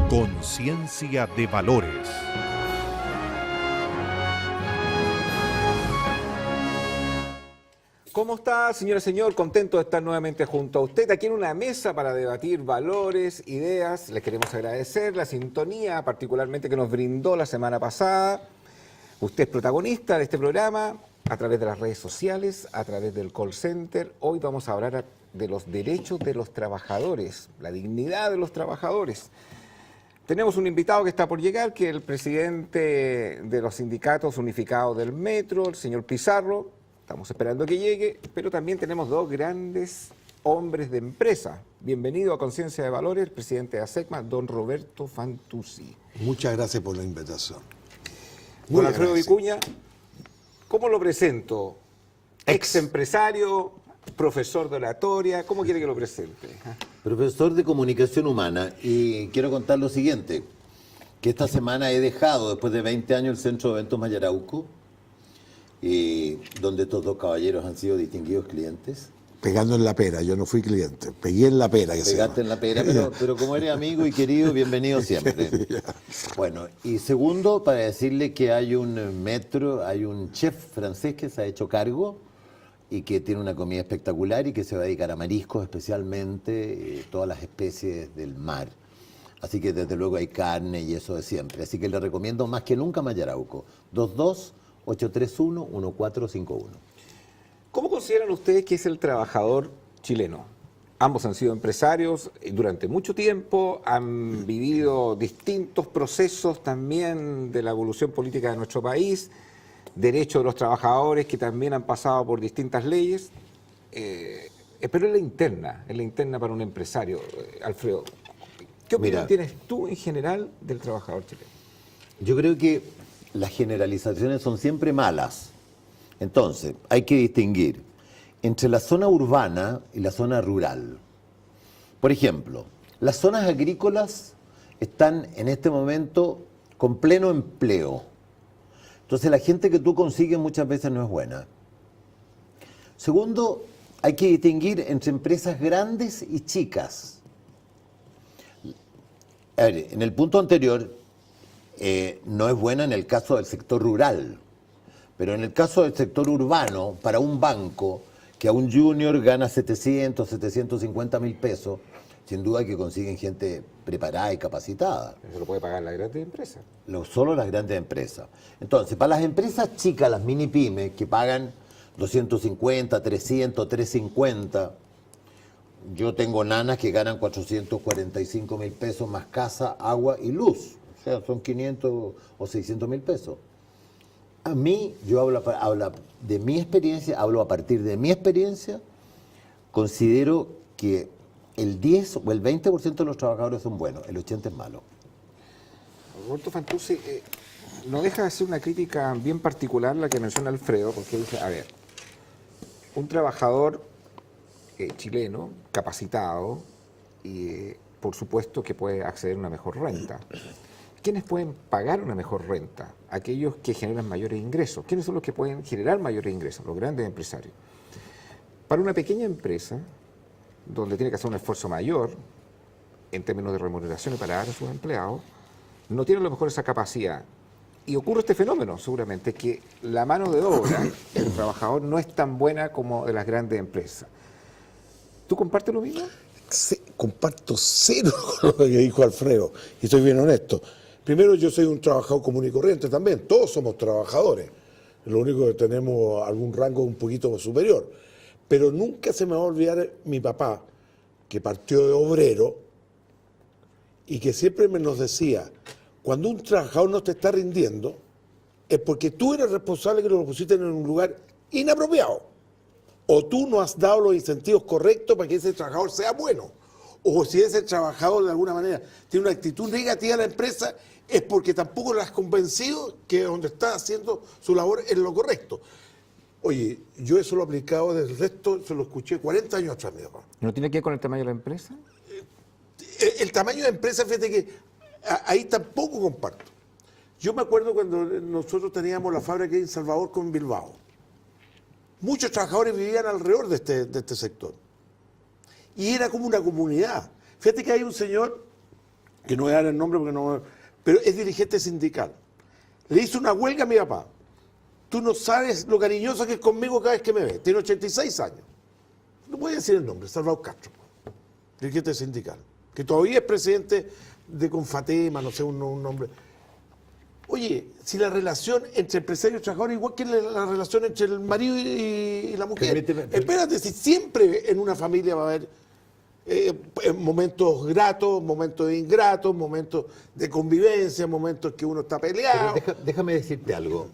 Conciencia de valores. ¿Cómo está, señora, señor? Contento de estar nuevamente junto a usted aquí en una mesa para debatir valores, ideas. Les queremos agradecer la sintonía, particularmente que nos brindó la semana pasada. Usted es protagonista de este programa a través de las redes sociales, a través del call center. Hoy vamos a hablar de los derechos de los trabajadores, la dignidad de los trabajadores. Tenemos un invitado que está por llegar, que es el presidente de los sindicatos unificados del metro, el señor Pizarro. Estamos esperando que llegue, pero también tenemos dos grandes hombres de empresa. Bienvenido a Conciencia de Valores, el presidente de ASECMA, don Roberto Fantuzzi. Muchas gracias por la invitación. Don Alfredo Vicuña, ¿cómo lo presento? Ex empresario, profesor de oratoria, ¿cómo quiere que lo presente? Profesor de Comunicación Humana, y quiero contar lo siguiente, que esta semana he dejado, después de 20 años, el Centro de Eventos Mayarauco, donde estos dos caballeros han sido distinguidos clientes. Pegando en la pera, yo no fui cliente, pegué en la pera. Pegaste en la pera, pero como eres amigo y querido, bienvenido siempre. Bueno, y segundo, para decirle que hay un metro, hay un chef francés que se ha hecho cargo y que tiene una comida espectacular y que se va a dedicar a mariscos especialmente, todas las especies del mar. Así que desde luego hay carne y eso de siempre. Así que le recomiendo más que nunca Mayarauco. 22-831-1451. ¿Cómo consideran ustedes que es el trabajador chileno? Ambos han sido empresarios durante mucho tiempo, han vivido distintos procesos también de la evolución política de nuestro país, derechos de los trabajadores que también han pasado por distintas leyes, pero es la interna para un empresario. Alfredo, ¿qué opinión tienes tú en general del trabajador chileno? Yo creo que las generalizaciones son siempre malas. Entonces, hay que distinguir entre la zona urbana y la zona rural. Por ejemplo, las zonas agrícolas están en este momento con pleno empleo. Entonces la gente que tú consigues muchas veces no es buena. Segundo, hay que distinguir entre empresas grandes y chicas. A ver, en el punto anterior, no es buena en el caso del sector rural, pero en el caso del sector urbano, para un banco que a un junior gana 700, 750 mil pesos, sin duda que consiguen gente preparada y capacitada. Eso lo puede pagar la grandes empresa. Solo las grandes empresas. Entonces, para las empresas chicas, las mini pymes, que pagan 250, 300, 350, yo tengo nanas que ganan 445 mil pesos más casa, agua y luz. O sea, son 500 o 600 mil pesos. A mí, yo hablo de mi experiencia, hablo a partir de mi experiencia, considero que el 10 o el 20% de los trabajadores son buenos, el 80% es malo. Roberto Fantuzzi, no deja de ser una crítica bien particular la que menciona Alfredo, porque dice, a ver, un trabajador chileno, capacitado, y por supuesto que puede acceder a una mejor renta. ¿Quiénes pueden pagar una mejor renta? Aquellos que generan mayores ingresos. ¿Quiénes son los que pueden generar mayores ingresos? Los grandes empresarios. Para una pequeña empresa, donde tiene que hacer un esfuerzo mayor en términos de remuneraciones para dar a sus empleados, no tiene a lo mejor esa capacidad. Y ocurre este fenómeno, seguramente, que la mano de obra del trabajador no es tan buena como de las grandes empresas. ¿Tú compartes lo mismo? Sí, comparto cero con lo que dijo Alfredo, y soy bien honesto. Primero, yo soy un trabajador común y corriente también, todos somos trabajadores. Lo único que tenemos algún rango un poquito superior. Pero nunca se me va a olvidar mi papá, que partió de obrero y que siempre nos decía, cuando un trabajador no te está rindiendo, es porque tú eres responsable que lo pusiste en un lugar inapropiado. O tú no has dado los incentivos correctos para que ese trabajador sea bueno. o si ese trabajador de alguna manera tiene una actitud negativa a la empresa, es porque tampoco lo has convencido que donde está haciendo su labor es lo correcto. Oye, yo eso lo he aplicado desde el resto, se lo escuché 40 años atrás, mi papá. ¿No tiene que ver con el tamaño de la empresa? El tamaño de empresa, fíjate que ahí tampoco comparto. Yo me acuerdo cuando nosotros teníamos la fábrica en Salvador con Bilbao. Muchos trabajadores vivían alrededor de este sector. Y era como una comunidad. Fíjate que hay un señor, que no voy a dar el nombre porque no, pero es dirigente sindical. Le hizo una huelga a mi papá. Tú no sabes lo cariñoso que es conmigo cada vez que me ve. Tiene 86 años. No voy a decir el nombre, Salvador Castro, dirigente sindical, que todavía es presidente de Confatema, no sé, un nombre. Oye, si la relación entre empresario y trabajador es igual que la relación entre el marido y la mujer. Espérate, si siempre en una familia va a haber momentos gratos, momentos ingratos, momentos de convivencia, momentos que uno está peleado. Pero déjame decirte algo.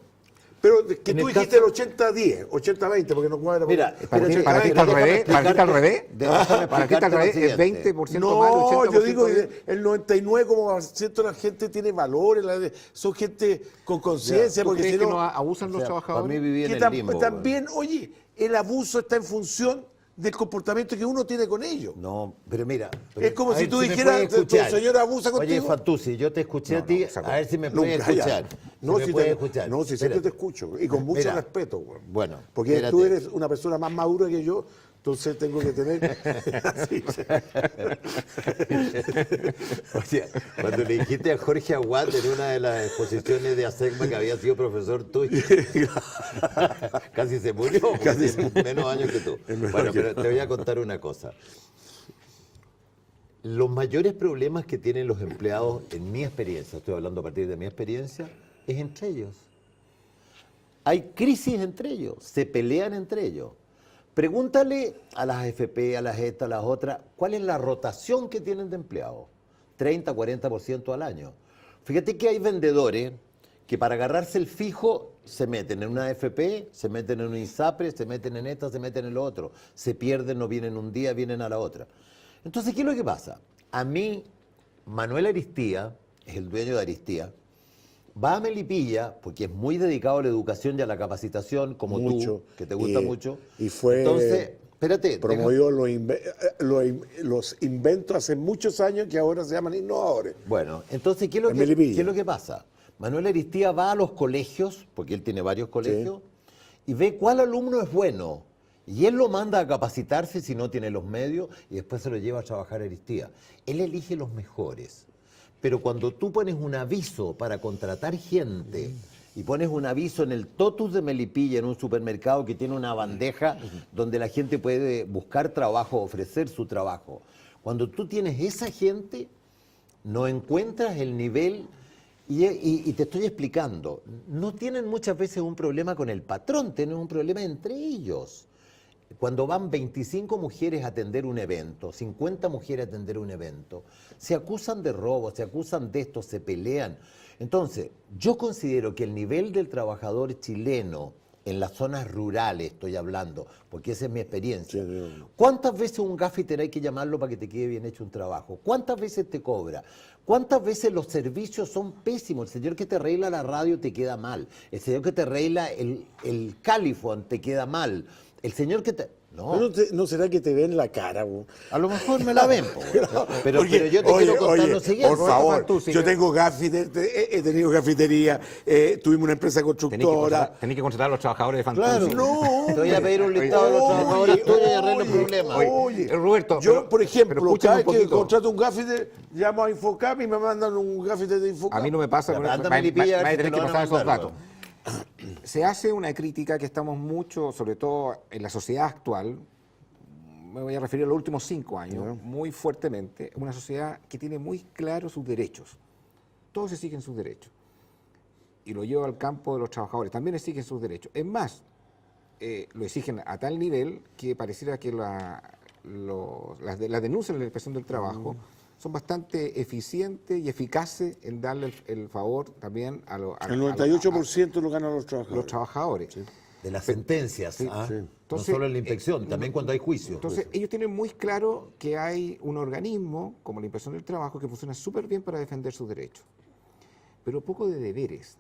Pero que En tú el dijiste caso- el 80-10, 80-20, porque no cuadra. Mira, ¿Para ti espérate, está al revés? ¿Para ti está al déjame revés? explicarte ¿Para ti está al lo revés? ¿Es siguiente. 20% más, No, 80% yo digo bien? que el 99% de la gente tiene valores, son gente con conciencia, ¿Tú porque crees si que no, no abusan los Para mí trabajadores? viví en que el limbo. también, oye, el abuso está en función del comportamiento que uno tiene con ellos. No, pero mira. Es como a si ver tú me dijeras, puedes tu escuchar. señora abusa Oye, contigo. Fantuzzi, yo te escuché a ti, a ver si me puedes Nunca, ya. escuchar. No, me si puedes te, escuchar. no, si siempre te Espérate. escucho, y con mucho Mira, respeto, güey. bueno, Porque espérate. tú eres una persona más madura que yo, entonces tengo que tener... Así. Oye, cuando le dijiste a Jorge Aguad en una de las exposiciones de ASECMA que había sido profesor tuyo, casi se murió, porque tiene menos años que tú. Bueno, pero te voy a contar una cosa. Los mayores problemas que tienen los empleados, en mi experiencia, estoy hablando a partir de mi experiencia, es entre ellos. Hay crisis entre ellos, se pelean entre ellos. Pregúntale a las AFP, a las estas, a las otras, ¿cuál es la rotación que tienen de empleados? 30, 40% al año. Fíjate que hay vendedores que para agarrarse el fijo se meten en una AFP, se meten en un INSAPRE, se meten en esta, se meten en lo otro. Se pierden, no vienen un día, vienen a la otra. Entonces, ¿qué es lo que pasa? A mí, Manuel Aristía, es el dueño de Aristía, va a Melipilla, porque es muy dedicado a la educación y a la capacitación, como Mucho. tú, que te gusta Y- mucho. y fue- Entonces, espérate. Promovió los inventos hace muchos años que ahora se llaman innovadores. Bueno, entonces, ¿qué es, lo En que, Melipilla. ¿qué es lo que pasa? Manuel Aristía va a los colegios, porque él tiene varios colegios, y ve cuál alumno es bueno. Y él lo manda a capacitarse si no tiene los medios, y después se lo lleva a trabajar a Aristía. Él elige los mejores. Pero cuando tú pones un aviso para contratar gente y pones un aviso en el Totus de Melipilla, en un supermercado que tiene una bandeja donde la gente puede buscar trabajo, ofrecer su trabajo, cuando tú tienes esa gente, no encuentras el nivel, y te estoy explicando, no tienen muchas veces un problema con el patrón, tienen un problema entre ellos. Cuando van 25 mujeres a atender un evento, 50 mujeres a atender un evento, se acusan de robo, se acusan de esto, se pelean. Entonces, yo considero que el nivel del trabajador chileno en las zonas rurales, estoy hablando, porque esa es mi experiencia. ¿Cuántas veces un gaffiter hay que llamarlo para que te quede bien hecho un trabajo? ¿Cuántas veces te cobra? ¿Cuántas veces los servicios son pésimos? El señor que te arregla la radio te queda mal. El señor que te arregla el califón te queda mal. El señor que te... No, ¿No será que te ven la cara, güey? a lo mejor me la ven, po, güey. pero Porque, yo te quiero contar lo siguiente. Por favor, Fantuzzi, yo tengo gaffiter, he tenido cafetería, tuvimos una empresa constructora. Tenés que contratar a los trabajadores de Fantuzzi. Claro, no. Te voy a pedir un listado de los trabajadores tuyos y arreglo el problema. Oye, Roberto, yo, pero- por pero ejemplo, escúchame cada un vez que poquito. contrato un gaffiter, llamo a Infocap y me mandan un gaffiter de Infocap. A mí no me pasa, Ya, pero anda, va Melipilla, a ver a si tener te que lo van a pasar esos mandar, datos. Se hace una crítica que estamos mucho, sobre todo en la sociedad actual, me voy a referir a los últimos 5 años, muy fuertemente, una sociedad que tiene muy claros sus derechos. Todos exigen sus derechos. Y lo llevo al campo de los trabajadores, también exigen sus derechos. Es más, lo exigen a tal nivel que pareciera que las denuncias en la inspección del trabajo son bastante eficientes y eficaces en darle el favor también a El 98% lo ganan los trabajadores. los trabajadores. de las sentencias, ¿ah? sí. No Entonces, solo en la inspección, también cuando hay juicio. Entonces, ellos tienen muy claro que hay un organismo, como la Inspección del Trabajo, que funciona súper bien para defender sus derechos, pero poco de deberes.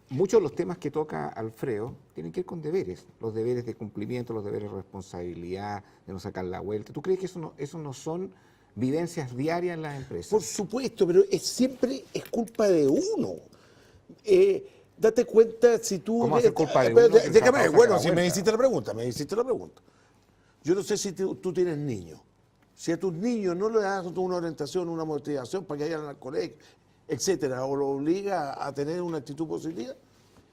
Muchos de los temas que toca Alfredo tienen que ver con deberes, los deberes de cumplimiento, los deberes de responsabilidad, de no sacar la vuelta. ¿Tú crees que eso no son vivencias diarias en las empresas? Por supuesto, pero siempre es culpa de uno. Date cuenta si tú... ¿Cómo hace culpa de pero uno? déjame, Saca bueno, la si me vuelta. hiciste la pregunta, Yo no sé si tú tienes niños. Si a tus niños no le das una orientación, una motivación para que vayan al colegio, etcétera, o lo obliga a tener una actitud positiva,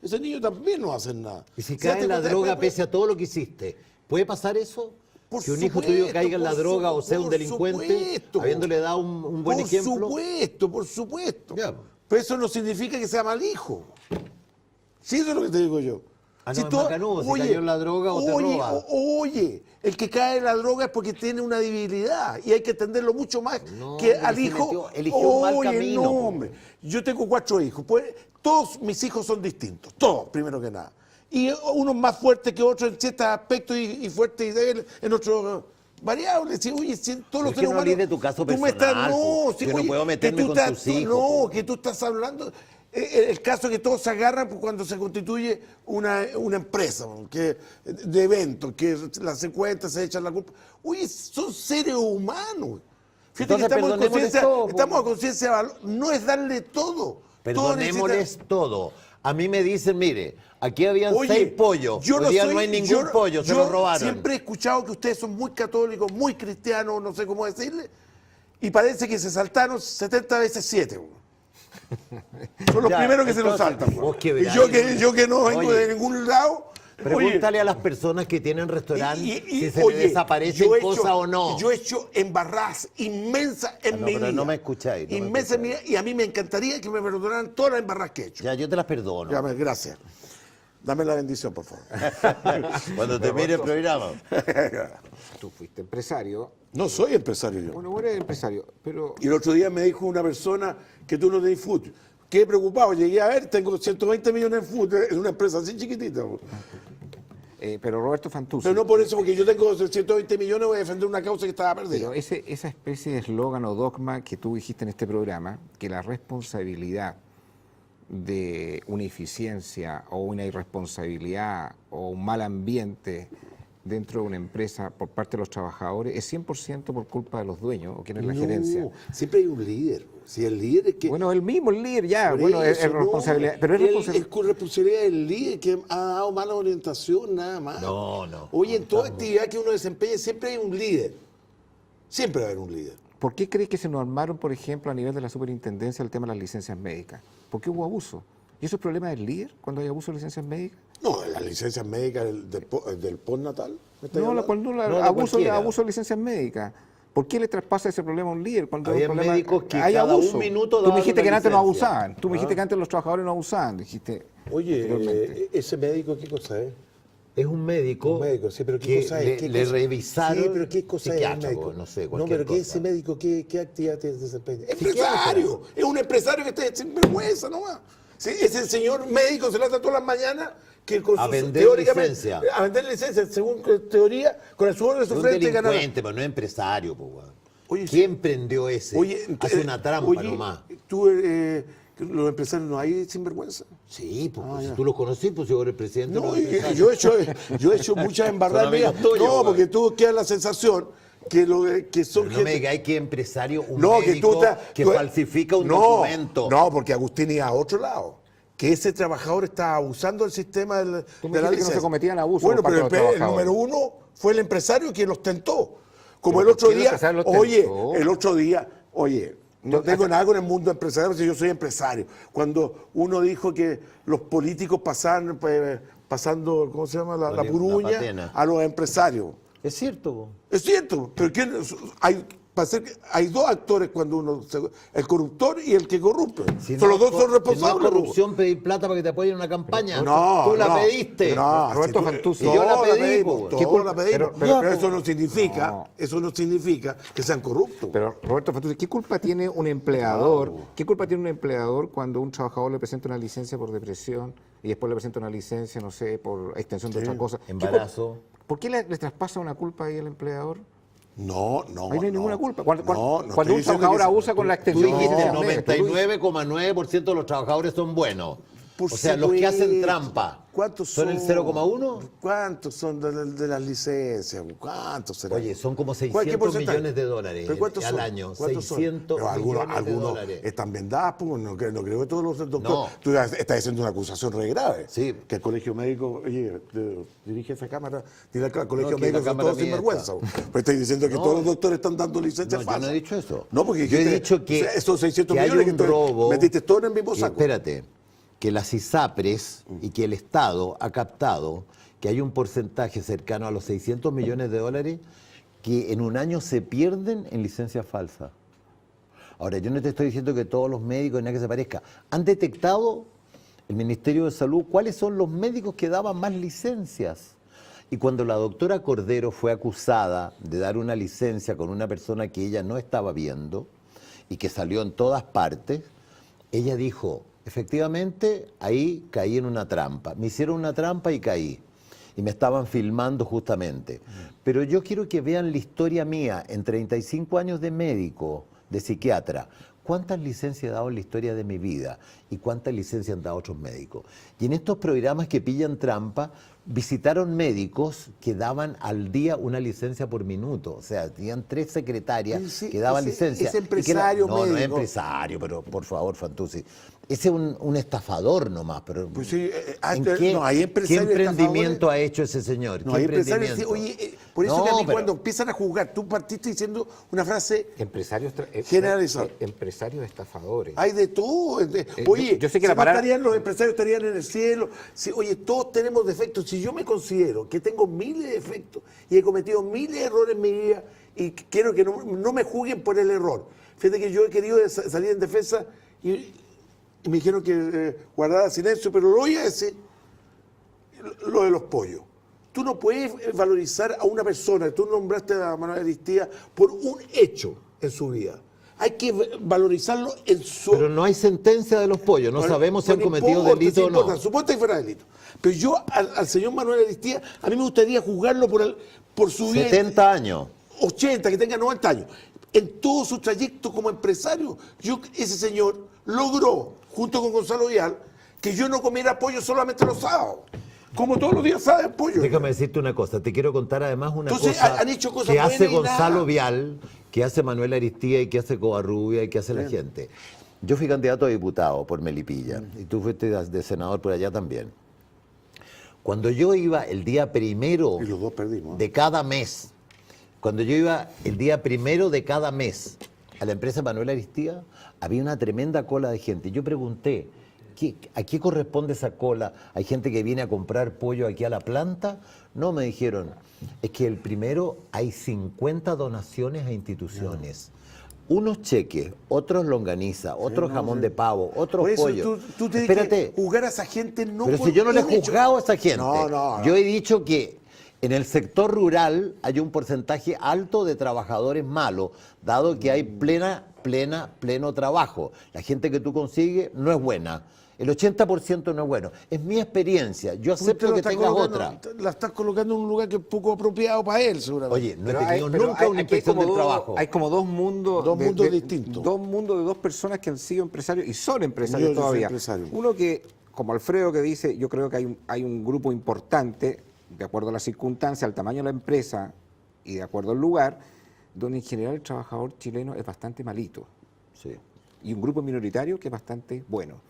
ese niño también no hace nada. Y si Date cae en la cuenta, droga pese a todo lo que hiciste, ¿puede pasar eso? Por Que un hijo tuyo supuesto, caiga en la por droga o sea un por delincuente, supuesto. habiéndole dado un buen ejemplo. Por supuesto. Ya. Pero eso no significa que sea mal hijo. Sí, eso es lo que te digo yo. Ah, no, es macanudo, si cayó en la droga o te roba. Oye, el que cae en la droga es porque tiene una debilidad y hay que atenderlo mucho más No, que pero al se hijo. eligió un mal camino, no, po. hombre. Yo tengo 4 hijos. Pues, todos mis hijos son distintos, todos, primero que nada. Y unos más fuertes que otros en ciertos aspectos y fuertes y débiles en otros variables. Sí, oye, si todos los Es que seres no humanos. hables de tu caso tú me estás- personal, no, po. sí, Yo no oye, puedo que meterme tú con estás- tus hijos, No, po. que tú estás hablando. El caso que todos se agarran cuando se constituye una empresa, que, de eventos, que se cuenta, se echan la culpa. Oye, son seres humanos. Fíjate Entonces, que perdonémosles todo, po. estamos a conciencia de valor. No es darle todo. Perdonémosles todo. A mí me dicen, mire, aquí habían Oye, 6 pollos, yo hoy no día soy- no hay ningún yo- pollo, se yo lo robaron. Siempre he escuchado que ustedes son muy católicos, muy cristianos, no sé cómo decirle, y parece que se saltaron 70 veces 7. Son los Ya, primeros que se nos entonces, saltan. vos que Y verás, yo que no vengo oye, de ningún lado. Pregúntale a las personas que tienen restaurante si se oye, les desaparecen yo he cosas hecho- o no. Yo he hecho embarradas inmensas en no, mi pero vida. no me escucháis, no me Inmensas en mi vida, escucháis. y a mí me encantaría que me perdonaran todas las embarradas que he hecho. Ya, yo te las perdono. Ya, gracias. Dame la bendición, por favor. Cuando te mire el programa. Tú fuiste empresario. No soy empresario yo. Bueno, eres empresario, pero Y el otro día me dijo una persona que tú no tenés fútbol. Qué preocupado, llegué a ver, tengo 120 millones en fútbol, es una empresa así chiquitita. pero Roberto Fantuzzi. Pero no por eso, porque yo tengo 120 millones, voy a defender una causa que estaba perdida. Pero esa especie de eslogan o dogma que tú dijiste en este programa, que la responsabilidad de una eficiencia o una irresponsabilidad o un mal ambiente dentro de una empresa por parte de los trabajadores es 100% por culpa de los dueños o quienes la gerencia. Siempre hay un líder. Si el líder es que... Bueno, el mismo el líder ya, Por bueno, es eso, responsabilidad, no, pero es es responsabilidad. con responsabilidad del líder que ha dado mala orientación, nada más. No. Oye, en toda actividad que uno desempeñe siempre hay un líder. Siempre va a haber un líder. ¿Por qué crees que se nos armaron, por ejemplo, a nivel de la superintendencia el tema de las licencias médicas? ¿Por qué hubo abuso? ¿Y eso es problema del líder cuando hay abuso de licencias médicas? No, las licencias médicas del postnatal. ¿me estás No, hablando? cuando No, de abuso cualquiera. de licencias médicas. ¿Por qué le traspasa ese problema a un líder? Cuando Había hay un problema, médicos que hay cada abuso. un minuto Tú me daban dijiste una que antes no licencia. abusaban. Tú me dijiste que antes los trabajadores no abusaban. Dijiste anteriormente. Oye, ese médico, ¿qué cosa es? Es un médico, Un médico, sí, pero ¿qué que cosa es? le, ¿Qué le cosa? revisaron. Sí, pero ¿qué cosa es el psiquiatra, médico? no sé, No, cualquier pero ¿qué cosa. ese médico? ¿Qué actividad desempeña? ¡Empresario! Es un empresario que está sin vergüenza nomás. Sí, ese señor médico se levanta todas las mañanas que con A su vender teóricamente- licencia. A vender licencia, según teoría, con el sudor de Es su un frente ganar. delincuente, pero no es empresario, po, weón. Oye, ¿Quién prendió ese? Hace una trampa oye, nomás. Tú, los empresarios no hay sinvergüenza. Sí, pues, ya. si tú lo conocí, pues yo era el presidente. No, de los y empresarios. yo he hecho muchas embarradas Son amigos mías. tuyos, No, güey. porque tú quedas la sensación que, que son Pero no me digáis que empresario, un No, médico que tú- falsifica un no, documento. No, porque Agustín iba a otro lado. Que ese trabajador está abusando del sistema del, Tú me de la dijiste que no licencia. se cometían abusos Bueno, por pero parte de los el número trabajadores. uno fue el empresario quien los tentó. Como Pero el otro ¿por qué el día, empresario los oye, tentó? el otro día, oye, no tengo nada con el mundo empresarial, porque yo soy empresario. Cuando uno dijo que los políticos pasaban, pasando, ¿cómo se llama? La La puruña patena. a los empresarios. Es cierto, po. Es cierto, pero hay hay dos actores cuando el corruptor y el que corrompe. Si Son no, los dos son si responsables. no es corrupción pedir plata para que te apoyen en una campaña. No, tú la no, pediste. No, Roberto si tú- Fantuzzi. Y yo la pedí, pedimos, po. todos ¿Qué culpa- la pedimos. pero- Pero, pero- eso no significa que sean corruptos. Pero Roberto Fantuzzi, ¿qué culpa tiene un empleador? ¿Qué culpa tiene un empleador cuando un trabajador le presenta una licencia por depresión y después le presenta una licencia, no sé, por extensión de otra cosa? Embarazo. ¿Por qué le traspasa una culpa ahí al empleador? No. Ahí no hay ninguna culpa. Cuando No, cuando no estoy un diciendo trabajador que- abusa con la Tú extensión dijiste de el un mes, tú dices- 99,9% de los trabajadores son buenos. Por O sea, los que hacen supuesto. trampa. ¿Cuántos ¿Son el 0,1? ¿Cuántos son de las licencias? ¿Cuántos serán? Oye, son como ¿Qué 600 porcentaje? millones de dólares ¿Pero cuántos al son? año. ¿Cuántos son? 600 Pero millones de algunos dólares. están vendados, pues, no creo que todos los doctores. No. Tú estás haciendo una acusación re grave. Sí. Que el colegio médico, oye, dirige esa cámara, dile al colegio No, que médico la son cámara todos mía sinvergüenza. está. Pues estáis diciendo que No. todos los doctores están dando licencias No, yo falsas. no he dicho eso. No, porque yo he dijiste, dicho que, o sea, esos 600 que hay millones un que tú robo. metiste todo en el mismo que, saco. espérate, que las ISAPRES y que el Estado ha captado que hay un porcentaje cercano a los 600 millones de dólares que en un año se pierden en licencias falsas. Ahora, yo no te estoy diciendo que todos los médicos, nada que se parezca. Han detectado el Ministerio de Salud cuáles son los médicos que daban más licencias. Y cuando la doctora Cordero fue acusada de dar una licencia con una persona que ella no estaba viendo y que salió en todas partes, ella dijo, efectivamente, ahí caí en una trampa. Me hicieron una trampa y caí. Y me estaban filmando justamente. Pero yo quiero que vean la historia mía en 35 años de médico, de psiquiatra. ¿Cuántas licencias he dado en la historia de mi vida? ¿Y cuántas licencias han dado otros médicos? Y en estos programas que pillan trampa, visitaron médicos que daban al día una licencia por minuto. O sea, tenían 3 secretarias Sí, que daban ese- licencia. ese Y que empresario no, no es médico. empresario, pero por favor, Fantuzzi. Ese es un estafador nomás. Pero Pues sí, ¿en qué, no, hay qué empresarios emprendimiento ha hecho ese señor? No, ¿Qué hay empresarios que emprendimiento? oye, por eso No, que a mí pero- cuando empiezan a juzgar, tú partiste diciendo una frase, Empresarios Generalizado. empresarios estafadores. hay de todo. Oye, yo sé que si la no palabra- estarían los empresarios estarían en el cielo. Si, oye, todos tenemos defectos. Si yo me considero que tengo miles de defectos y he cometido miles de errores en mi vida y quiero que no me juzguen por el error. Fíjate que yo he querido salir en defensa y me dijeron que guardara silencio, pero lo voy a decir, lo de los pollos. Tú no puedes valorizar a una persona, tú nombraste a Manuel Aristía por un hecho en su vida. Hay que valorizarlo en su... Pero no hay sentencia de los pollos, no Bueno, sabemos si han bueno, cometido importa, delito sí o no. importa, suponte que fuera delito. Pero yo al señor Manuel Aristía, a mí me gustaría juzgarlo por su vida. 70 años. 80, que tenga 90 años. En todo su trayecto como empresario, ese señor logró, junto con Gonzalo Vial, que yo no comiera pollo solamente los sábados. Como todos los días saben pollo. Déjame decirte una cosa, te quiero contar además una Entonces, cosa han hecho cosas que hace buenas y Gonzalo nada. Vial, que hace Manuel Aristía y que hace Covarrubia y que hace la gente. Yo fui candidato a diputado por Melipilla y tú fuiste de senador por allá también. Cuando yo iba el día primero Y los dos perdimos, ¿eh? de cada mes, cuando yo iba el día primero de cada mes a la empresa Manuel Aristía, había una tremenda cola de gente. Yo pregunté, ¿a qué corresponde esa cola? ¿Hay gente que viene a comprar pollo aquí a la planta? No, me dijeron, es que el primero hay 50 donaciones a instituciones. Unos cheques, otros longaniza, otros jamón de pavo, otros Por eso pollo. tú tienes Espérate, que juzgar a esa gente no pero por si yo no le he un hecho. juzgado a esa gente. No. Yo he dicho que en el sector rural hay un porcentaje alto de trabajadores malos, dado que hay pleno trabajo. La gente que tú consigues no es buena. El 80% no es bueno. Es mi experiencia. Yo Usted acepto lo que está tengas colocando- otra. La estás colocando en un lugar que es poco apropiado para él, seguramente. Oye, no he Pero tenido pero nunca una aquí hay inspección como del dos- trabajo. Hay como dos mundos. Dos mundos distintos. Dos mundos de dos personas que han sido empresarios y son empresarios Yo soy todavía. empresario. Uno que, como Alfredo, que dice, yo creo que hay un grupo importante, de acuerdo a las circunstancias, al tamaño de la empresa y de acuerdo al lugar, donde en general el trabajador chileno es bastante malito. Sí. Y un grupo minoritario que es bastante bueno.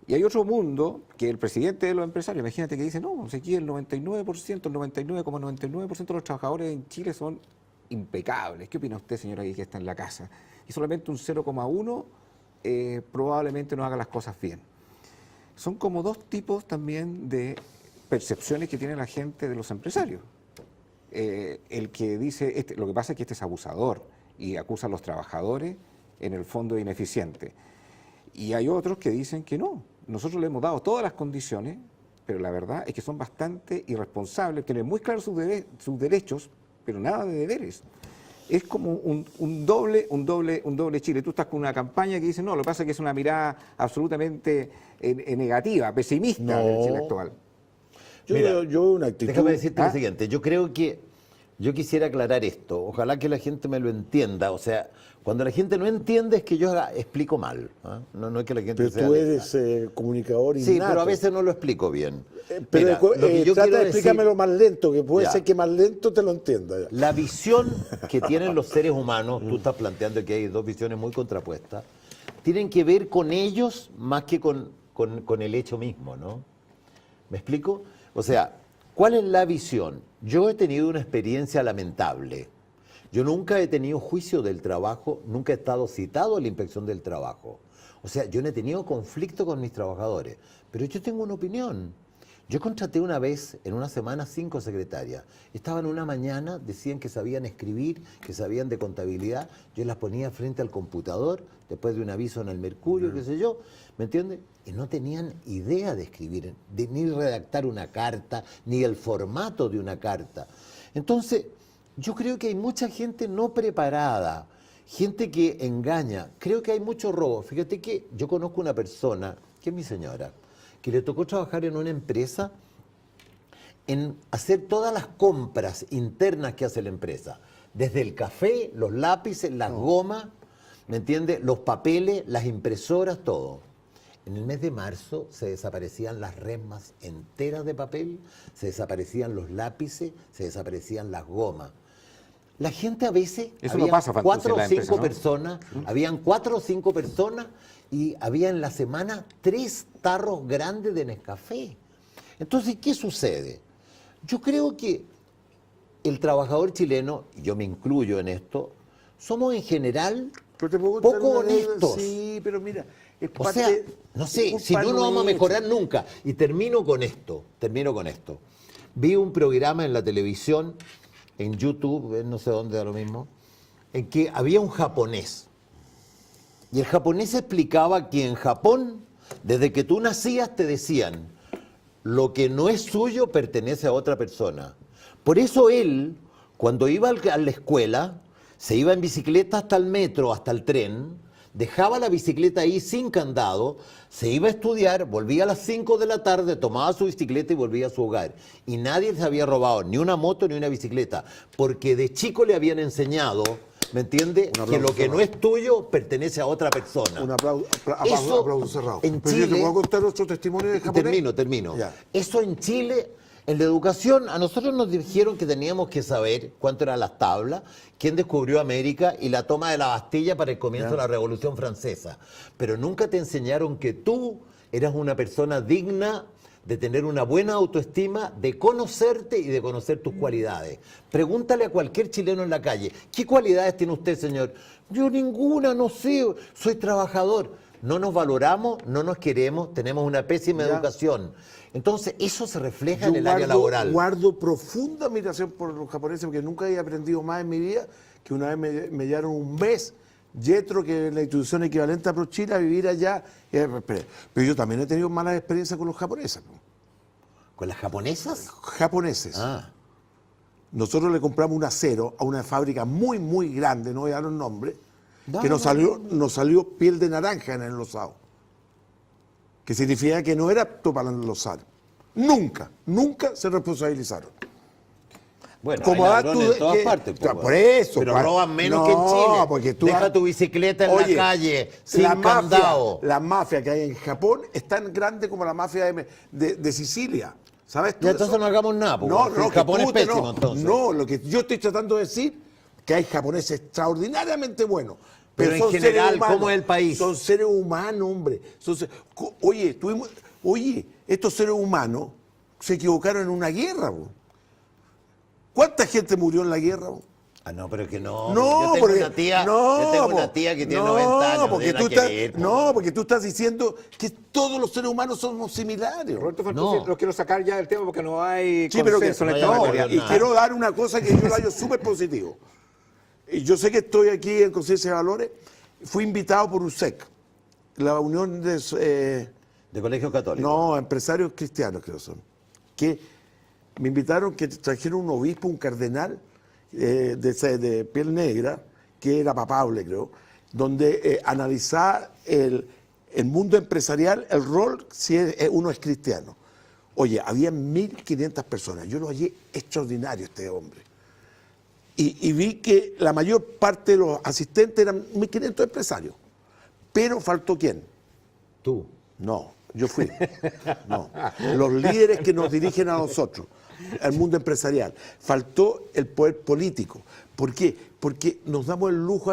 Y hay otro mundo que el presidente de los empresarios, imagínate que dice, no, aquí el 99%, el 99,99% de los trabajadores en Chile son impecables. ¿Qué opina usted, señora, que está en la casa? Y solamente un 0,1 probablemente no haga las cosas bien. Son como dos tipos también de percepciones que tiene la gente de los empresarios. El que dice, lo que pasa es que este es abusador, y acusa a los trabajadores en el fondo de ineficiente. Y hay otros que dicen que no, nosotros le hemos dado todas las condiciones, pero la verdad es que son bastante irresponsables, tienen muy claros sus derechos, pero nada de deberes. Es como un doble Chile. Tú estás con una campaña que dice, no, lo que pasa es que es una mirada absolutamente negativa, pesimista del Chile actual. Yo Mira, veo una actitud... Déjame decirte ¿Ah? lo siguiente, yo creo que yo quisiera aclarar esto, ojalá que la gente me lo entienda, o sea, cuando la gente no entiende es que yo explico mal, ¿ah? No es que la gente Pero sea tú lesa. eres comunicador innato. Sí, pero a veces no lo explico bien. Pero Mira, lo que yo trata quiero de decir- explícamelo más lento, que puede Ya. ser que más lento te lo entienda. Ya. La visión que tienen los seres humanos, tú estás planteando que hay dos visiones muy contrapuestas, tienen que ver con ellos más que con el hecho mismo, ¿no? ¿Me explico? O sea, ¿cuál es la visión? Yo he tenido una experiencia lamentable. Yo nunca he tenido juicio del trabajo, nunca he estado citado a la inspección del trabajo. O sea, yo no he tenido conflicto con mis trabajadores, pero yo tengo una opinión. Yo contraté una vez, en una semana, 5 secretarias. Estaban una mañana, decían que sabían escribir, que sabían de contabilidad. Yo las ponía frente al computador, después de un aviso en el Mercurio, qué sé yo, ¿me entiendes? Y no tenían idea de escribir, ni redactar una carta, ni el formato de una carta. Entonces, yo creo que hay mucha gente no preparada, gente que engaña. Creo que hay mucho robo. Fíjate que yo conozco una persona, que es mi señora, que le tocó trabajar en una empresa en hacer todas las compras internas que hace la empresa. Desde el café, los lápices, las gomas, ¿me entiendes? Los papeles, las impresoras, todo. En el mes de marzo se desaparecían las resmas enteras de papel, se desaparecían los lápices, se desaparecían las gomas. La gente a veces, Eso no habían pasa, Fantuzzi, 4 en o la 5 empresa, ¿no? personas, habían 4 o 5 personas y había en la semana 3 tarros grandes de Nescafé. Entonces, ¿qué sucede? Yo creo que el trabajador chileno, y yo me incluyo en esto, somos en general Pero te puedo contar poco una anécdota. honestos. Sí, pero mira, es O parte... sea, no sé, si no, no vamos a mejorar nunca. Y termino con esto. Vi un programa en la televisión, en YouTube, en no sé dónde, da lo mismo, en que había un japonés. Y el japonés explicaba que en Japón, desde que tú nacías, te decían, lo que no es suyo pertenece a otra persona. Por eso él, cuando iba a la escuela, se iba en bicicleta hasta el metro, hasta el tren, dejaba la bicicleta ahí sin candado, se iba a estudiar, volvía a las 5 de la tarde, tomaba su bicicleta y volvía a su hogar. Y nadie se había robado ni una moto ni una bicicleta, porque de chico le habían enseñado, ¿me entiende? Un Que lo aplauso que no cerrado. es tuyo pertenece a otra persona. Un aplauso, Eso, aplauso cerrado. en Pero yo te Chile- puedo contar otro testimonio de Y japonés. termino. Ya. Eso en Chile, en la educación, a nosotros nos dijeron que teníamos que saber cuánto eran las tablas, quién descubrió América y la toma de la Bastilla para el comienzo de la Revolución Francesa. Pero nunca te enseñaron que tú eras una persona digna de tener una buena autoestima, de conocerte y de conocer tus cualidades. Pregúntale a cualquier chileno en la calle, ¿qué cualidades tiene usted, señor? Yo ninguna, no sé, soy trabajador. No nos valoramos, no nos queremos, tenemos una pésima Ya. educación. Entonces, eso se refleja Yo en el área laboral. guardo profunda admiración por los japoneses porque nunca he aprendido más en mi vida que una vez me dieron un mes Yetro, que es la institución equivalente a ProChile, a vivir allá. Pero yo también he tenido malas experiencias con los japoneses. ¿No? ¿Con las japonesas? Japoneses. Ah, Nosotros le compramos un acero a una fábrica muy, muy grande, no voy a dar un nombre, No, que nos no, salió piel de naranja en el enlosado. Que significa que no era apto para enlosar. Nunca se responsabilizaron. bueno, Como hay das ladrones tú en todas que- partes. Ya, po, por eso, Pero para- roban menos no, que en Chile. porque tú Deja has- tu bicicleta en Oye, la calle, sin la mafia- candado. La mafia que hay en Japón es tan grande como la mafia de Sicilia. ¿Sabes tú Ya, eso? entonces no hagamos nada, po, No, porque no, el Japón que es tú te- pésimo, no, entonces. No, lo que yo estoy tratando de decir que hay japoneses extraordinariamente buenos. Pero en son seres general, humanos. ¿cómo es el país? Son seres humanos, hombre. Oye, estos seres humanos se equivocaron en una guerra. Po. ¿Cuánta gente murió en la guerra? Po? Ah, no, pero que no. No, yo tengo porque, una tía, no, yo tengo po, una tía que tiene no, 90 años. porque no tú tiene nada estás, que ver, po. no, porque tú estás diciendo que todos los seres humanos somos similares. Roberto Fantuzzi, No. lo quiero sacar ya del tema porque no hay Sí, pero que, consenso en no esta hay no, materia. acuerdo. y nada. quiero dar una cosa que yo lo hallo súper positivo. Y yo sé que estoy aquí en Conciencia de Valores. Fui invitado por USEC, la Unión De colegios católicos. no, empresarios cristianos creo son, que me invitaron que trajeron un obispo, un cardenal de piel negra, que era papable creo, donde analizaba el mundo empresarial, el rol si uno es cristiano. Oye, había 1.500 personas, yo lo hallé extraordinario este hombre. Y vi que la mayor parte de los asistentes eran 1.500 empresarios, pero faltó ¿quién? Tú. No, yo fui. No. Los líderes que nos dirigen a nosotros, al mundo empresarial. Faltó el poder político. ¿Por qué? Porque nos damos el lujo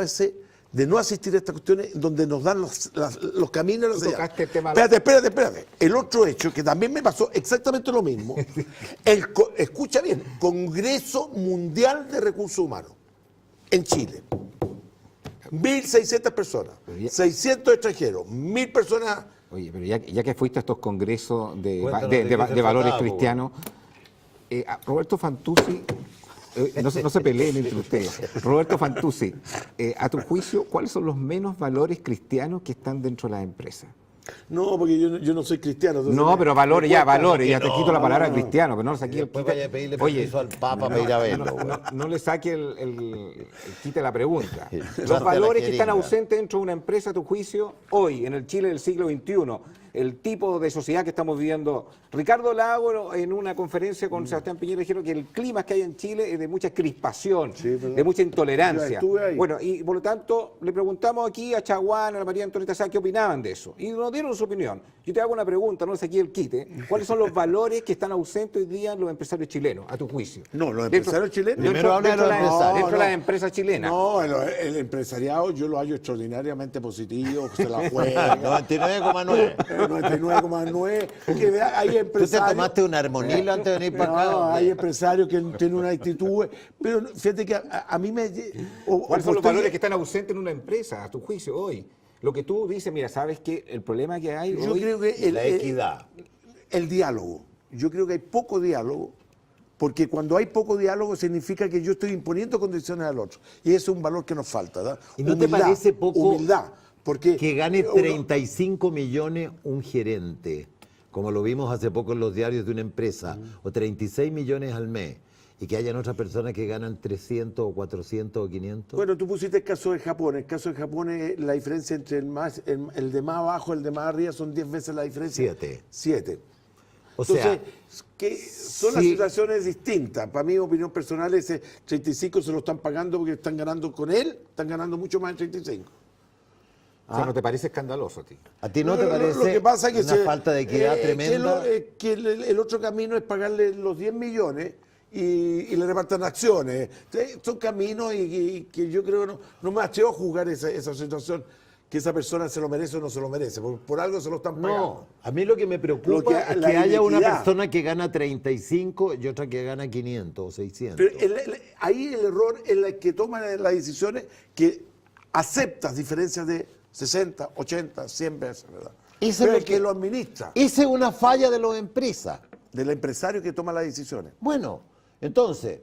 de no asistir a estas cuestiones donde nos dan los caminos. Tú tocaste el tema. Espérate. El otro hecho, que también me pasó exactamente lo mismo, escucha bien, Congreso Mundial de Recursos Humanos en Chile. 1.600 personas, Pero ya- 600 extranjeros, 1.000 personas. Oye, pero ya que fuiste a estos congresos Cuéntanos de qué se de valores trataba, cristianos, a Roberto Fantuzzi, no se peleen entre ustedes. Roberto Fantuzzi, a tu juicio, ¿cuáles son los menos valores cristianos que están dentro de las empresas? No, porque yo no soy cristiano. entonces No, pero valores, ya te no, quito la palabra no. cristiano, pero no le saque el Después quite. vaya a pedirle Oye, permiso al Papa para ir a verlo. güey. no le saque el quite la pregunta. Sí. Los Parte valores de la que están jeringa. ausentes dentro de una empresa, a tu juicio, hoy, en el Chile del siglo XXI, el tipo de sociedad que estamos viviendo. Ricardo Lago, en una conferencia con Sebastián Piñera, dijeron que el clima que hay en Chile es de mucha crispación, Sí, verdad. de mucha intolerancia. Yo estuve ahí. Bueno, y por lo tanto, le preguntamos aquí a Chaguán, a la María Antonieta Sá, qué opinaban de eso. Y nos dieron su opinión. Yo te hago una pregunta, no es aquí el quite. ¿Cuáles son los valores que están ausentes hoy día en los empresarios chilenos, a tu juicio? No, los empresarios chilenos. Primero habla de los empresarios. Dentro de No. las empresas chilenas. No, el empresariado yo lo hallo extraordinariamente positivo, se la juega. 99,9. 99,9. Que hay ¿Tú te empresarios. tomaste un armonilo antes de venir para acá? No, o qué? hay empresarios que tienen una actitud. Pero fíjate que a mí me. ¿Cuáles son los valores que están ausentes en una empresa, a tu juicio, hoy? Lo que tú dices, mira, ¿sabes qué? El problema que hay Yo hoy... creo que La equidad. el diálogo. Yo creo que hay poco diálogo, porque cuando hay poco diálogo significa que yo estoy imponiendo condiciones al otro. Y ese es un valor que nos falta, ¿verdad? ¿Y no te parece poco humildad, porque que gane uno- 35 millones un gerente, como lo vimos hace poco en los diarios de una empresa, o 36 millones al mes, y que hayan otras personas que ganan 300 o 400 o 500? Bueno, tú pusiste el caso de Japón. El caso de Japón es la diferencia entre el de más abajo y el de más arriba son 10 veces la diferencia. 7. O Entonces, sea, que son las sí. situaciones distintas. Para mi opinión personal, ese 35 se lo están pagando porque están ganando con él, están ganando mucho más de 35. O sea, ¿no te parece escandaloso a ti? ¿a ti no te parece Lo que pasa es que una falta de equidad tremenda? Que el otro camino es pagarle los 10 millones y le repartan acciones. Son caminos y que yo creo que no me atrevo a juzgar esa situación, que esa persona se lo merece o no se lo merece. Por algo se lo están pagando. No, a mí lo que me preocupa Lo que- es la que haya una inequidad. persona que gana 35 y otra que gana 500 o 600. Pero ahí el error es el que toman las decisiones, que aceptas diferencias de 60, 80, 100 veces, ¿verdad? Eso Pero es lo el que que- lo administra, Esa es una falla de las empresas. del empresario que toma las decisiones. Bueno, entonces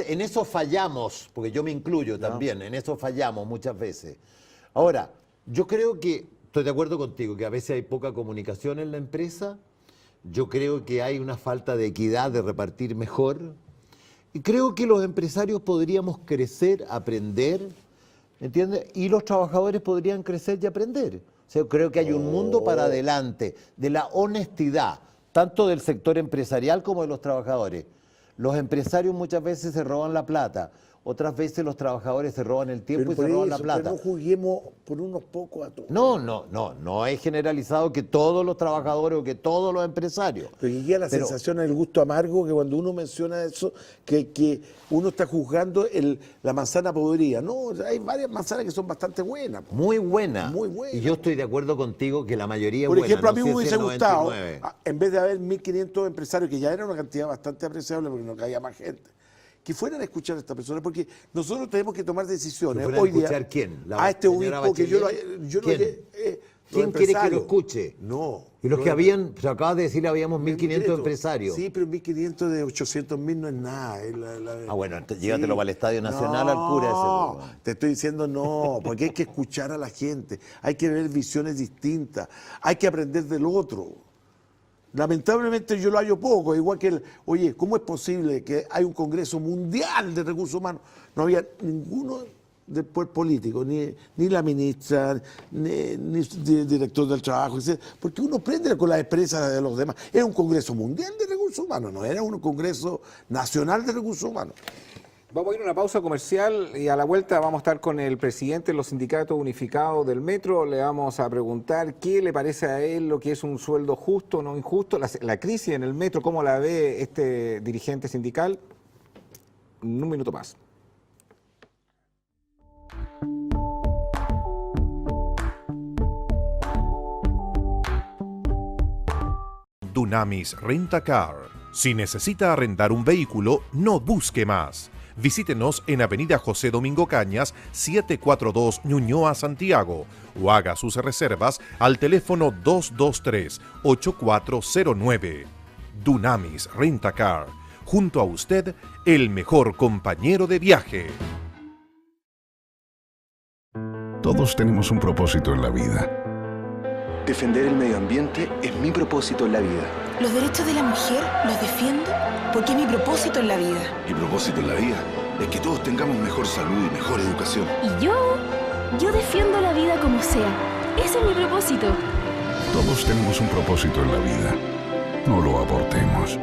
en eso fallamos, porque yo me incluyo también, en eso fallamos muchas veces. Ahora, yo creo que, estoy de acuerdo contigo, que a veces hay poca comunicación en la empresa, yo creo que hay una falta de equidad, de repartir mejor, y creo que los empresarios podríamos crecer, aprender, ¿entiendes? Y los trabajadores podrían crecer y aprender. O sea, creo que hay un mundo para adelante de la honestidad, tanto del sector empresarial como de los trabajadores. Los empresarios muchas veces se roban la plata, otras veces los trabajadores se roban el tiempo y se por roban la eso, plata. pero no juguemos por unos pocos a todos. No es generalizado que todos los trabajadores o que todos los empresarios. Pero que queda la Pero- sensación del gusto amargo, que cuando uno menciona eso, que uno está juzgando la manzana podrida. No, hay varias manzanas que son bastante buenas. Muy buena. Muy buena. Y yo estoy de acuerdo contigo que la mayoría es Por buena. ejemplo, a no mí sé me si hubiese el gustado, 99. en vez de haber 1.500 empresarios, que ya era una cantidad bastante apreciable porque no caía más gente, que fueran a escuchar a estas personas, porque nosotros tenemos que tomar decisiones. ¿Que fueran a hoy día, escuchar quién? ¿La a este señora obispo que yo lo Bachelet? yo ¿Quién? los ¿Quién quiere que lo empresarios. escuche? No. Y los que habían, se acaba de decir, habíamos 1.500 empresarios. Sí, pero 1.500 de 800.000 no es nada. Bueno, llévatelo para el Estadio Nacional, al cura ese. No, te estoy diciendo no, porque hay que escuchar a la gente, hay que ver visiones distintas, hay que aprender del otro. Lamentablemente yo lo hallo poco, igual que oye, ¿cómo es posible que hay un Congreso Mundial de Recursos Humanos? No había ninguno después político, ni la ministra, ni el director del trabajo, etc. Porque uno prende con las empresas de los demás. Era un Congreso Mundial de Recursos Humanos, no era un Congreso Nacional de Recursos Humanos. Vamos a ir a una pausa comercial y a la vuelta vamos a estar con el presidente de los sindicatos unificados del metro. Le vamos a preguntar qué le parece a él lo que es un sueldo justo o no injusto, la crisis en el metro, cómo la ve este dirigente sindical. Un minuto más. Dunamis Rent-A-Car. Si necesita arrendar un vehículo, no busque más. Visítenos en Avenida José Domingo Cañas, 742 Ñuñoa, Santiago, o haga sus reservas al teléfono 223-8409. Dunamis Rent-A-Car. Junto a usted, el mejor compañero de viaje. Todos tenemos un propósito en la vida. Defender el medio ambiente es mi propósito en la vida. Los derechos de la mujer los defiendo porque es mi propósito en la vida. Mi propósito en la vida es que todos tengamos mejor salud y mejor educación. Y yo defiendo la vida como sea. Ese es mi propósito. Todos tenemos un propósito en la vida. No lo abortemos.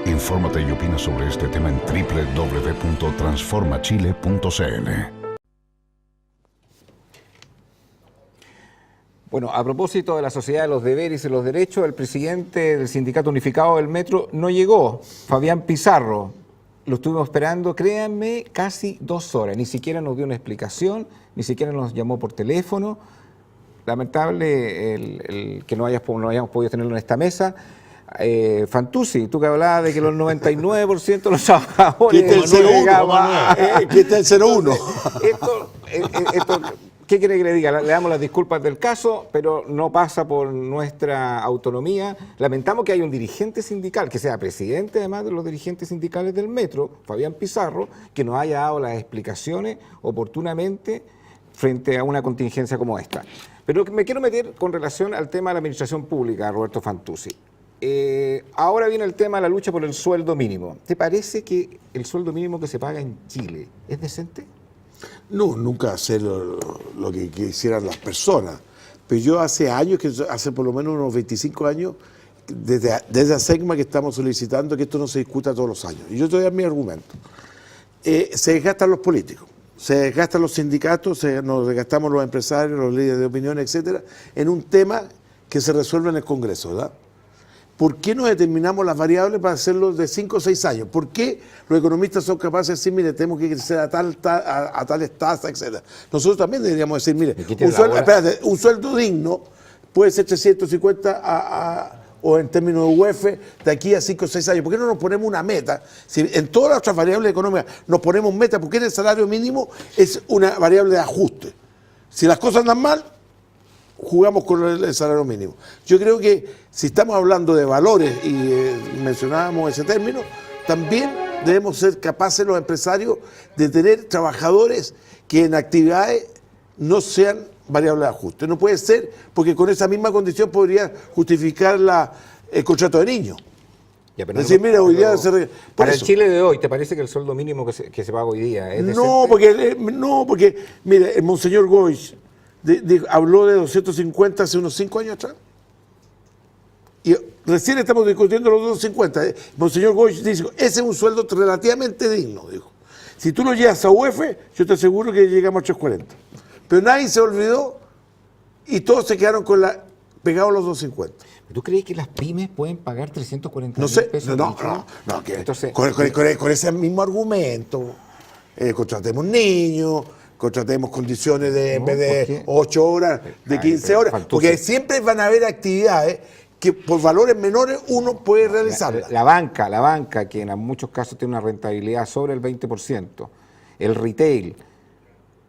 Infórmate y opina sobre este tema en www.transformachile.cl. Bueno, a propósito de la sociedad de los deberes y los derechos, el presidente del Sindicato Unificado del Metro no llegó, Fabián Pizarro. Lo estuvimos esperando, créanme, casi 2 horas. Ni siquiera nos dio una explicación, ni siquiera nos llamó por teléfono. Lamentable el que no hayamos podido tenerlo en esta mesa. Fantuzzi, tú que hablabas de que los 99% de los trabajadores... Quita el 01, quita el 01. Esto, ¿qué quiere que le diga? Le damos las disculpas del caso, pero no pasa por nuestra autonomía. Lamentamos que haya un dirigente sindical, que sea presidente además de los dirigentes sindicales del Metro, Fabián Pizarro, que nos haya dado las explicaciones oportunamente frente a una contingencia como esta. Pero me quiero meter con relación al tema de la administración pública, Roberto Fantuzzi. Ahora viene el tema de la lucha por el sueldo mínimo. ¿Te parece que el sueldo mínimo que se paga en Chile es decente? No, nunca hacer lo que quisieran las personas. Pero yo hace años, hace por lo menos unos 25 años, desde ASECMA que estamos solicitando que esto no se discuta todos los años. Y yo te doy mi argumento. Se desgastan los políticos, se desgastan los sindicatos, nos desgastamos los empresarios, los líderes de opinión, etcétera, en un tema que se resuelve en el Congreso, ¿verdad? ¿Por qué no determinamos las variables para hacerlo de 5 o 6 años? ¿Por qué los economistas son capaces de decir, mire, tenemos que crecer a tales tasas, etcétera? Nosotros también deberíamos decir, mire, un sueldo digno puede ser 350 o en términos de UF de aquí a 5 o 6 años. ¿Por qué no nos ponemos una meta? Si en todas las otras variables económicas nos ponemos meta, ¿por qué en el salario mínimo es una variable de ajuste? Si las cosas andan mal, jugamos con el salario mínimo. Yo creo que si estamos hablando de valores y mencionábamos ese término, también debemos ser capaces los empresarios de tener trabajadores que en actividades no sean variables de ajuste. No puede ser, porque con esa misma condición podría justificar el contrato de niños. Ya, es decir, mira, hoy día para el Chile de hoy, ¿te parece que el sueldo mínimo que se paga hoy día es decente? No, porque mire, el monseñor Goich habló de 250 hace unos 5 años atrás. Y recién estamos discutiendo los 250. Monseñor Goich dice, ese es un sueldo relativamente digno, dijo. Si tú lo llevas a UF, yo te aseguro que llegamos a 340. Pero nadie se olvidó y todos se quedaron pegados a los 250. ¿Tú crees que las pymes pueden pagar 340 mil pesos? No, entonces, con ese mismo argumento, contratemos niños, contratemos condiciones en vez de 8 horas, de 15 horas, porque siempre van a haber actividades que por valores menores uno puede realizarlas. La banca, que en muchos casos tiene una rentabilidad sobre el 20%, el retail,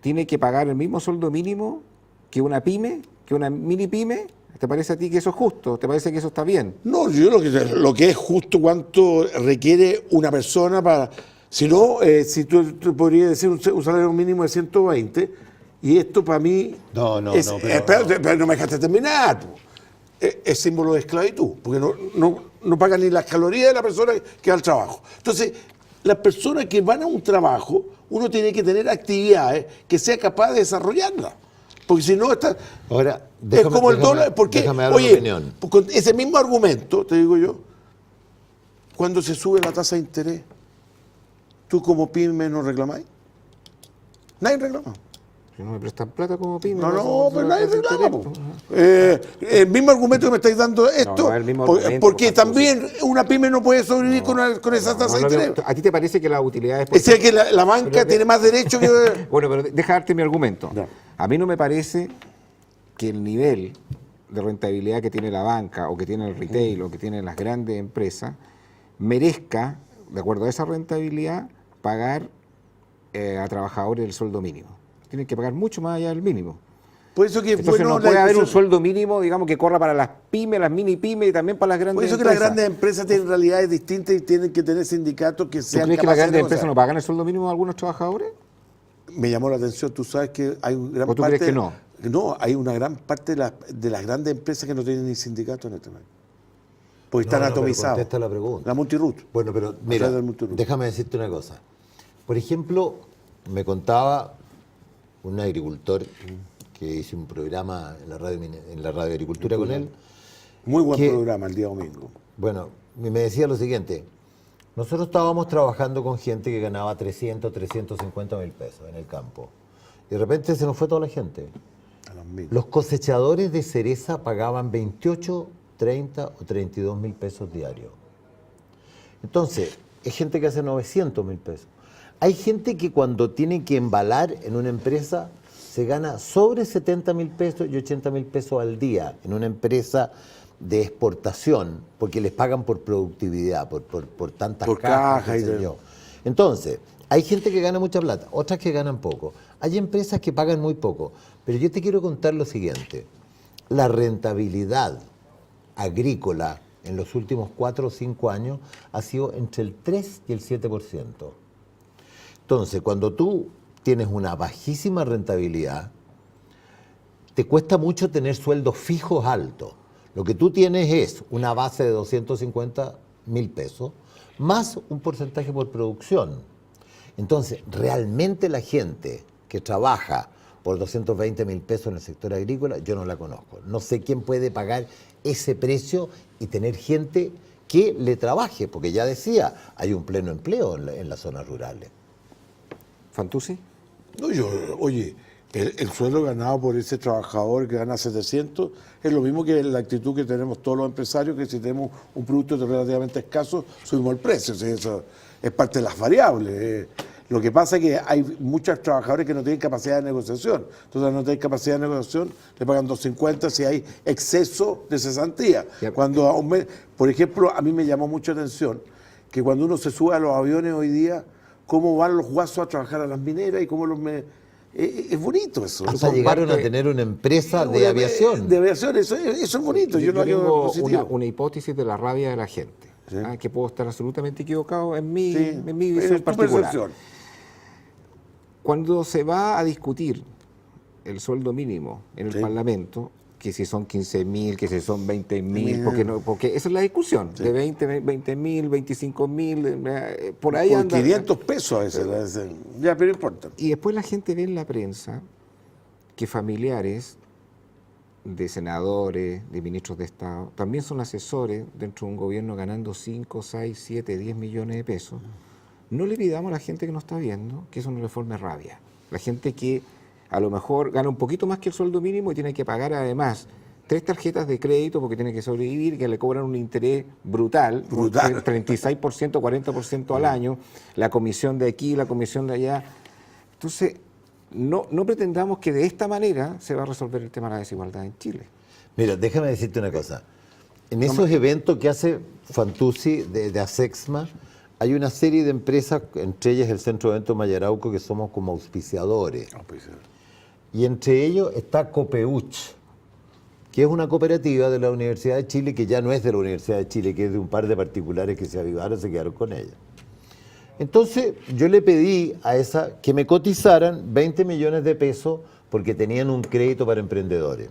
tiene que pagar el mismo sueldo mínimo que una pyme, que una mini pyme, ¿Te parece a ti que eso es justo? ¿Te parece que eso está bien? No, yo lo que es justo cuánto requiere una persona para... Si no, si tú podrías decir un salario mínimo de 120, y esto para mí... No, pero no me dejaste terminar. Es símbolo de esclavitud, porque no pagan ni las calorías de la persona que va al trabajo. Entonces, las personas que van a un trabajo, uno tiene que tener actividades que sea capaz de desarrollarlas. Porque si no, está... Ahora, es como el dólar, porque, déjame dar oye, una opinión. con ese mismo argumento, te digo yo, cuando se sube la tasa de interés, ¿tú como pyme no reclamáis? Nadie reclama. Si no me prestan plata como pyme. Pero nadie reclama. Po. El mismo argumento que me estáis dando esto, el mismo argumento, porque también una pyme no puede sobrevivir con esa tasa de interés. ¿A ti te parece que las utilidades... Es decir, que la banca tiene más derecho que... Bueno, pero deja darte mi argumento. Ya. A mí no me parece que el nivel de rentabilidad que tiene la banca o que tiene el retail o que tienen las grandes empresas merezca, de acuerdo a esa rentabilidad, pagar a trabajadores el sueldo mínimo. Tienen que pagar mucho más allá del mínimo. Por eso que Entonces no puede haber un sueldo mínimo, digamos, que corra para las pymes, las mini pymes y también para las grandes empresas. Por eso que las grandes empresas tienen realidades distintas y tienen que tener sindicatos que sean ¿Tú crees que las capaces de grandes empresas negociar? no pagan el sueldo mínimo a algunos trabajadores? Me llamó la atención, tú sabes que hay una gran ¿O tú parte... crees que no? No, hay una gran parte de las grandes empresas que no tienen ni sindicato en este país. Porque están atomizados. Contesta la pregunta. La multiroot. Bueno, pero mira, déjame decirte una cosa. Por ejemplo, me contaba un agricultor que hice un programa en la radio Agricultura con él. Muy buen programa el día domingo. Bueno, me decía lo siguiente. Nosotros estábamos trabajando con gente que ganaba 300, 350 mil pesos en el campo. Y de repente se nos fue toda la gente. Los cosechadores de cereza pagaban 28, 30 o 32 mil pesos diarios. Entonces, es gente que hace 900 mil pesos. Hay gente que cuando tiene que embalar en una empresa se gana sobre 70 mil pesos y 80 mil pesos al día en una empresa de exportación, porque les pagan por productividad, por tantas cajas, qué sé yo. Entonces, hay gente que gana mucha plata, otras que ganan poco. Hay empresas que pagan muy poco. Pero yo te quiero contar lo siguiente. La rentabilidad agrícola en los últimos 4 o 5 años ha sido entre el 3 y el 7%. Entonces, cuando tú tienes una bajísima rentabilidad, te cuesta mucho tener sueldos fijos altos. Lo que tú tienes es una base de 250 mil pesos más un porcentaje por producción. Entonces, realmente la gente que trabaja por 220 mil pesos en el sector agrícola, yo no la conozco. No sé quién puede pagar ese precio y tener gente que le trabaje, porque ya decía, hay un pleno empleo en las zonas rurales. ¿Fantuzzi? No, oye, el sueldo ganado por ese trabajador que gana 700 es lo mismo que la actitud que tenemos todos los empresarios, que si tenemos un producto relativamente escaso, subimos el precio. O sea, eso es parte de las variables. Lo que pasa es que hay muchos trabajadores que no tienen capacidad de negociación. Entonces, al no tener capacidad de negociación, le pagan 250 si hay exceso de cesantía. Cuando, por ejemplo, a mí me llamó mucho la atención que cuando uno se sube a los aviones hoy día, cómo van los guasos a trabajar a las mineras y cómo es bonito eso. Hasta llegaron a tener una empresa de aviación. De aviación, eso es bonito. Yo tengo una hipótesis de la rabia de la gente, ¿sí? Que puedo estar absolutamente equivocado en mi visión particular. Percepción. Cuando se va a discutir el sueldo mínimo en el Parlamento, que si son 15.000, que si son 20.000, porque esa es la discusión, de 20.000, 25.000, por ahí por anda. 500 pesos a veces, ya, pero importa. Y después la gente ve en la prensa que familiares de senadores, de ministros de Estado, también son asesores dentro de un gobierno ganando 5, 6, 7, 10 millones de pesos. No le pidamos a la gente que nos está viendo que eso no le forme rabia. La gente que a lo mejor gana un poquito más que el sueldo mínimo y tiene que pagar además 3 tarjetas de crédito porque tiene que sobrevivir, que le cobran un interés brutal. 36%, 40% al año, la comisión de aquí, la comisión de allá. Entonces, no pretendamos que de esta manera se va a resolver el tema de la desigualdad en Chile. Mira, déjame decirte una cosa. En esos eventos que hace Fantuzzi de ASEXMA, hay una serie de empresas, entre ellas el Centro de Eventos Mayarauco, que somos como auspiciadores. Y entre ellos está Copeuch, que es una cooperativa de la Universidad de Chile, que ya no es de la Universidad de Chile, que es de un par de particulares que se avivaron, se quedaron con ella. Entonces yo le pedí a esa que me cotizaran 20 millones de pesos porque tenían un crédito para emprendedores.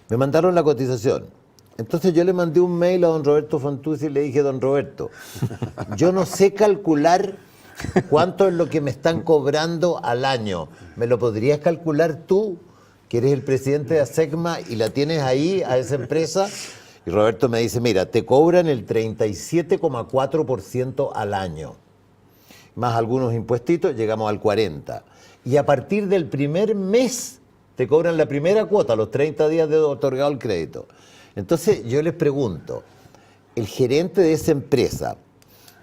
Me mandaron la cotización. Entonces yo le mandé un mail a don Roberto Fantuzzi y le dije, don Roberto, yo no sé calcular cuánto es lo que me están cobrando al año. ¿Me lo podrías calcular tú, que eres el presidente de ASECMA y la tienes ahí a esa empresa? Y Roberto me dice, mira, te cobran el 37,4% al año, más algunos impuestitos, llegamos al 40%. Y a partir del primer mes te cobran la primera cuota, los 30 días de otorgado el crédito. Entonces yo les pregunto, ¿el gerente de esa empresa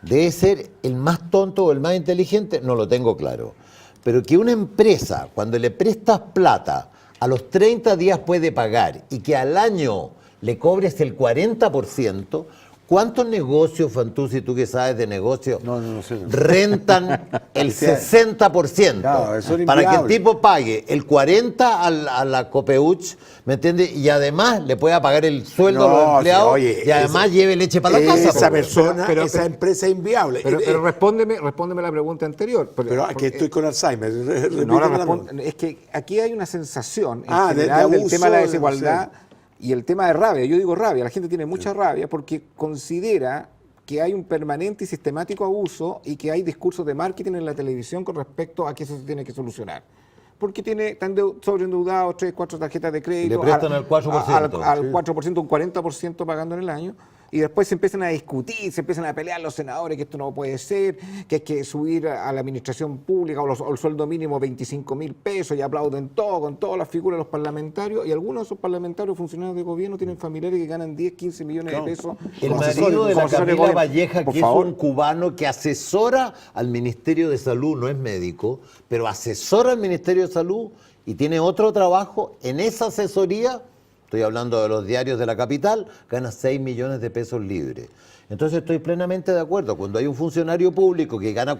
debe ser el más tonto o el más inteligente? No lo tengo claro. Pero que una empresa, cuando le prestas plata, a los 30 días puede pagar y que al año le cobres el 40%, ¿cuántos negocios, Fantuzzi, tú que sabes de negocios, No sé. rentan el 60%? Claro, eso es para que el inviable. tipo pague el 40% a la Copeuch, ¿me entiendes? Y además le pueda pagar el sueldo a los No, empleados sí, oye, y además lleve leche para la casa. Esa po. persona, Pero- esa empresa es inviable. Pero respóndeme la pregunta anterior. Pero aquí estoy con Alzheimer. No, repíteme ahora la respondo. pregunta. Es que aquí hay una sensación en Ah, de general del abuso, tema de la de- desigualdad y el tema de rabia. Yo digo rabia, la gente tiene mucha rabia porque considera que hay un permanente y sistemático abuso y que hay discursos de marketing en la televisión con respecto a que eso se tiene que solucionar. Porque están sobreendeudados, 3, 4 tarjetas de crédito. Le prestan al 4%. Al 4%, un 40% pagando en el año. Y después se empiezan a discutir, se empiezan a pelear los senadores que esto no puede ser, que hay que subir a la administración pública o el sueldo mínimo 25.000 pesos y aplauden todo, con todas las figuras de los parlamentarios. Y algunos de esos parlamentarios, funcionarios de gobierno, tienen familiares que ganan 10, 15 millones de pesos. El como marido asesores- de la como asesores Camila gobierno. Valleja, Por que favor. es un cubano que asesora al Ministerio de Salud, no es médico, pero asesora al Ministerio de Salud y tiene otro trabajo en esa asesoría. Estoy hablando de los diarios de la capital, gana 6 millones de pesos libres. Entonces estoy plenamente de acuerdo. Cuando hay un funcionario público que gana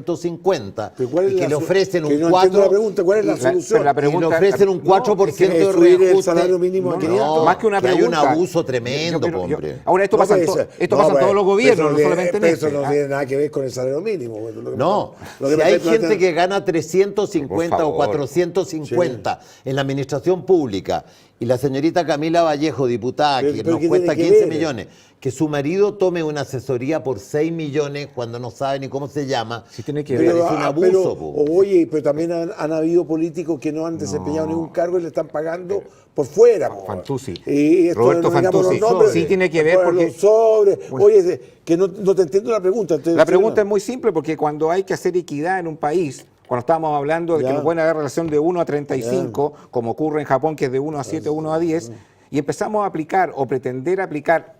450 Pero ¿cuál es y que la le ofrecen que un no 4... entiendo la pregunta, ¿cuál es la solución? pero la y le pregunta- ofrecen un 4% de subir el reajuste. salario mínimo a 500. Más que una que hay un pregunta. abuso tremendo, Yo- hombre. Ahora esto No, pasa, pues, esto no, pasa en pues, todos los gobiernos, eso no tiene- solamente en eso este. no tiene nada que ver con el salario mínimo. Bueno, lo que No, lo que si me hay estoy gente planteando- que gana 350 Por o favor. 450 en la administración pública y la señorita Camila Vallejo, diputada, Pero- que pero nos ¿qué cuesta tiene que 15 ver? millones, que su marido tome una asesoría por 6 millones cuando no sabe ni cómo se llama, Sí tiene que me ver. parece un abuso. po. Oye, pero también han habido políticos que no han desempeñado ningún cargo y le están pagando por fuera. po. Fantuzzi. Y esto, Roberto no digamos Fantuzzi. los nombres, Sí tiene que ver por porque- los sobres. Oye, que no te entiendo la pregunta. La pregunta es muy simple porque cuando hay que hacer equidad en un país, cuando estábamos hablando de Ya. que no pueden haber relación de 1 a 35, como ocurre en Japón, que es de 1 a 7, 1 a 10, y empezamos a aplicar o pretender aplicar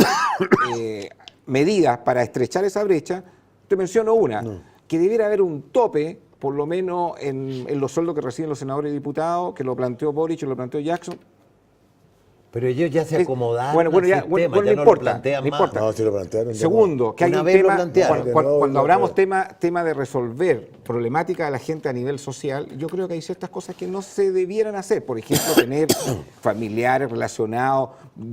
medidas para estrechar esa brecha, te menciono una, que debiera haber un tope, por lo menos en los sueldos que reciben los senadores y diputados, que lo planteó Boric y lo planteó Jackson. Pero ellos ya se acomodaron Bueno, al ya, sistema, bueno, ya no no lo importa, plantean no más. importa. No, si lo plantearon. Segundo, que hay Una un vez lo tema, plantearon. cuando No, hablamos no. tema de resolver problemática de la gente a nivel social, yo creo que hay ciertas cosas que no se debieran hacer. Por ejemplo, tener familiares relacionados,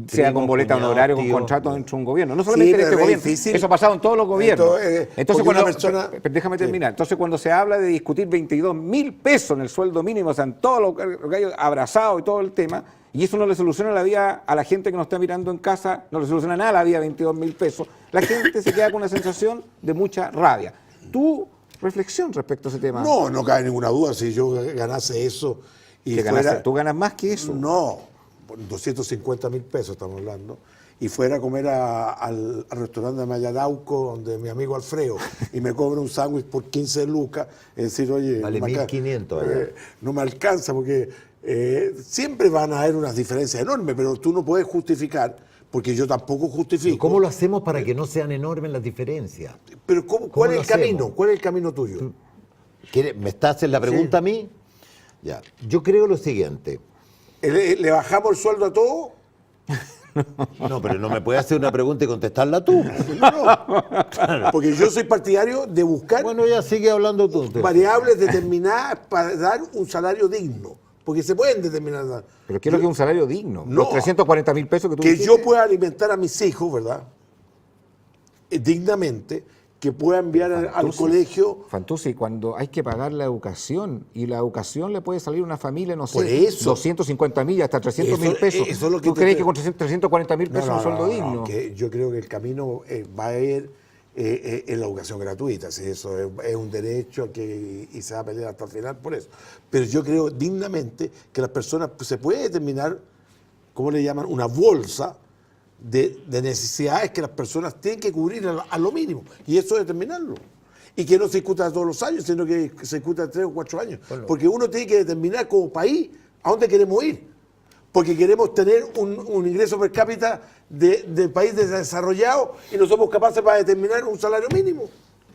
sea con Primos, boleta cuñados, honorario, con tíos. contrato dentro de un gobierno. No solamente en pero este es gobierno, difícil. eso ha pasado en todos los gobiernos. Entonces, Entonces, porque una cuando, persona- déjame terminar. Entonces, cuando se habla de discutir 22.000 pesos en el sueldo mínimo, o sea, en todos los gallos abrazados y todo el tema, y eso no le soluciona la vida a la gente que nos está mirando en casa, no le soluciona nada la vida 22.000 pesos, la gente se queda con una sensación de mucha rabia. ¿Tu reflexión respecto a ese tema? No cabe ninguna duda. Si yo ganase eso y Que fuera... ganaste- tú ganas más que eso. No, 250.000 pesos estamos hablando. Y fuera a comer al restaurante de Mayadauco, donde mi amigo Alfredo, y me cobra un sándwich por 15 lucas, es decir, oye, Vale, no me 1.500 allá. no me alcanza, porque siempre van a haber unas diferencias enormes, pero tú no puedes justificar, porque yo tampoco justifico. ¿Cómo lo hacemos para que no sean enormes las diferencias? Pero ¿cuál es lo el camino? hacemos? ¿Cuál es el camino tuyo? ¿Me estás haciendo la pregunta a mí? Ya. Yo creo lo siguiente. ¿Le bajamos el sueldo a todos? No, pero no me puedes hacer una pregunta y contestarla tú. No, porque yo soy partidario de buscar Bueno, ya sigue hablando tú. variables determinadas para dar un salario digno. porque se pueden determinar. Pero ¿qué es lo que es un salario digno? No. Los 340.000 pesos que tú Que dijiste. yo pueda alimentar a mis hijos, ¿verdad? Dignamente, que pueda enviar al colegio. Fantuzzi, cuando hay que pagar la educación, y la educación le puede salir a una familia, no Por sé, eso. 250.000 y hasta 300.000 Eso- pesos. eso es lo que ¿Tú te crees estoy- que con 340.000 pesos es un sueldo digno? que yo creo que el camino va a ir en la educación gratuita, si eso es un derecho y se va a pelear hasta el final por eso. Pero yo creo dignamente que las personas se puede determinar, ¿cómo le llaman? Una bolsa de necesidades que las personas tienen que cubrir a lo mínimo, y eso determinarlo. Y que no se discuta todos los años, sino que se discuta 3 o 4 años. Porque uno tiene que determinar como país a dónde queremos ir. Porque queremos tener un ingreso per cápita de país desarrollado y no somos capaces para determinar un salario mínimo.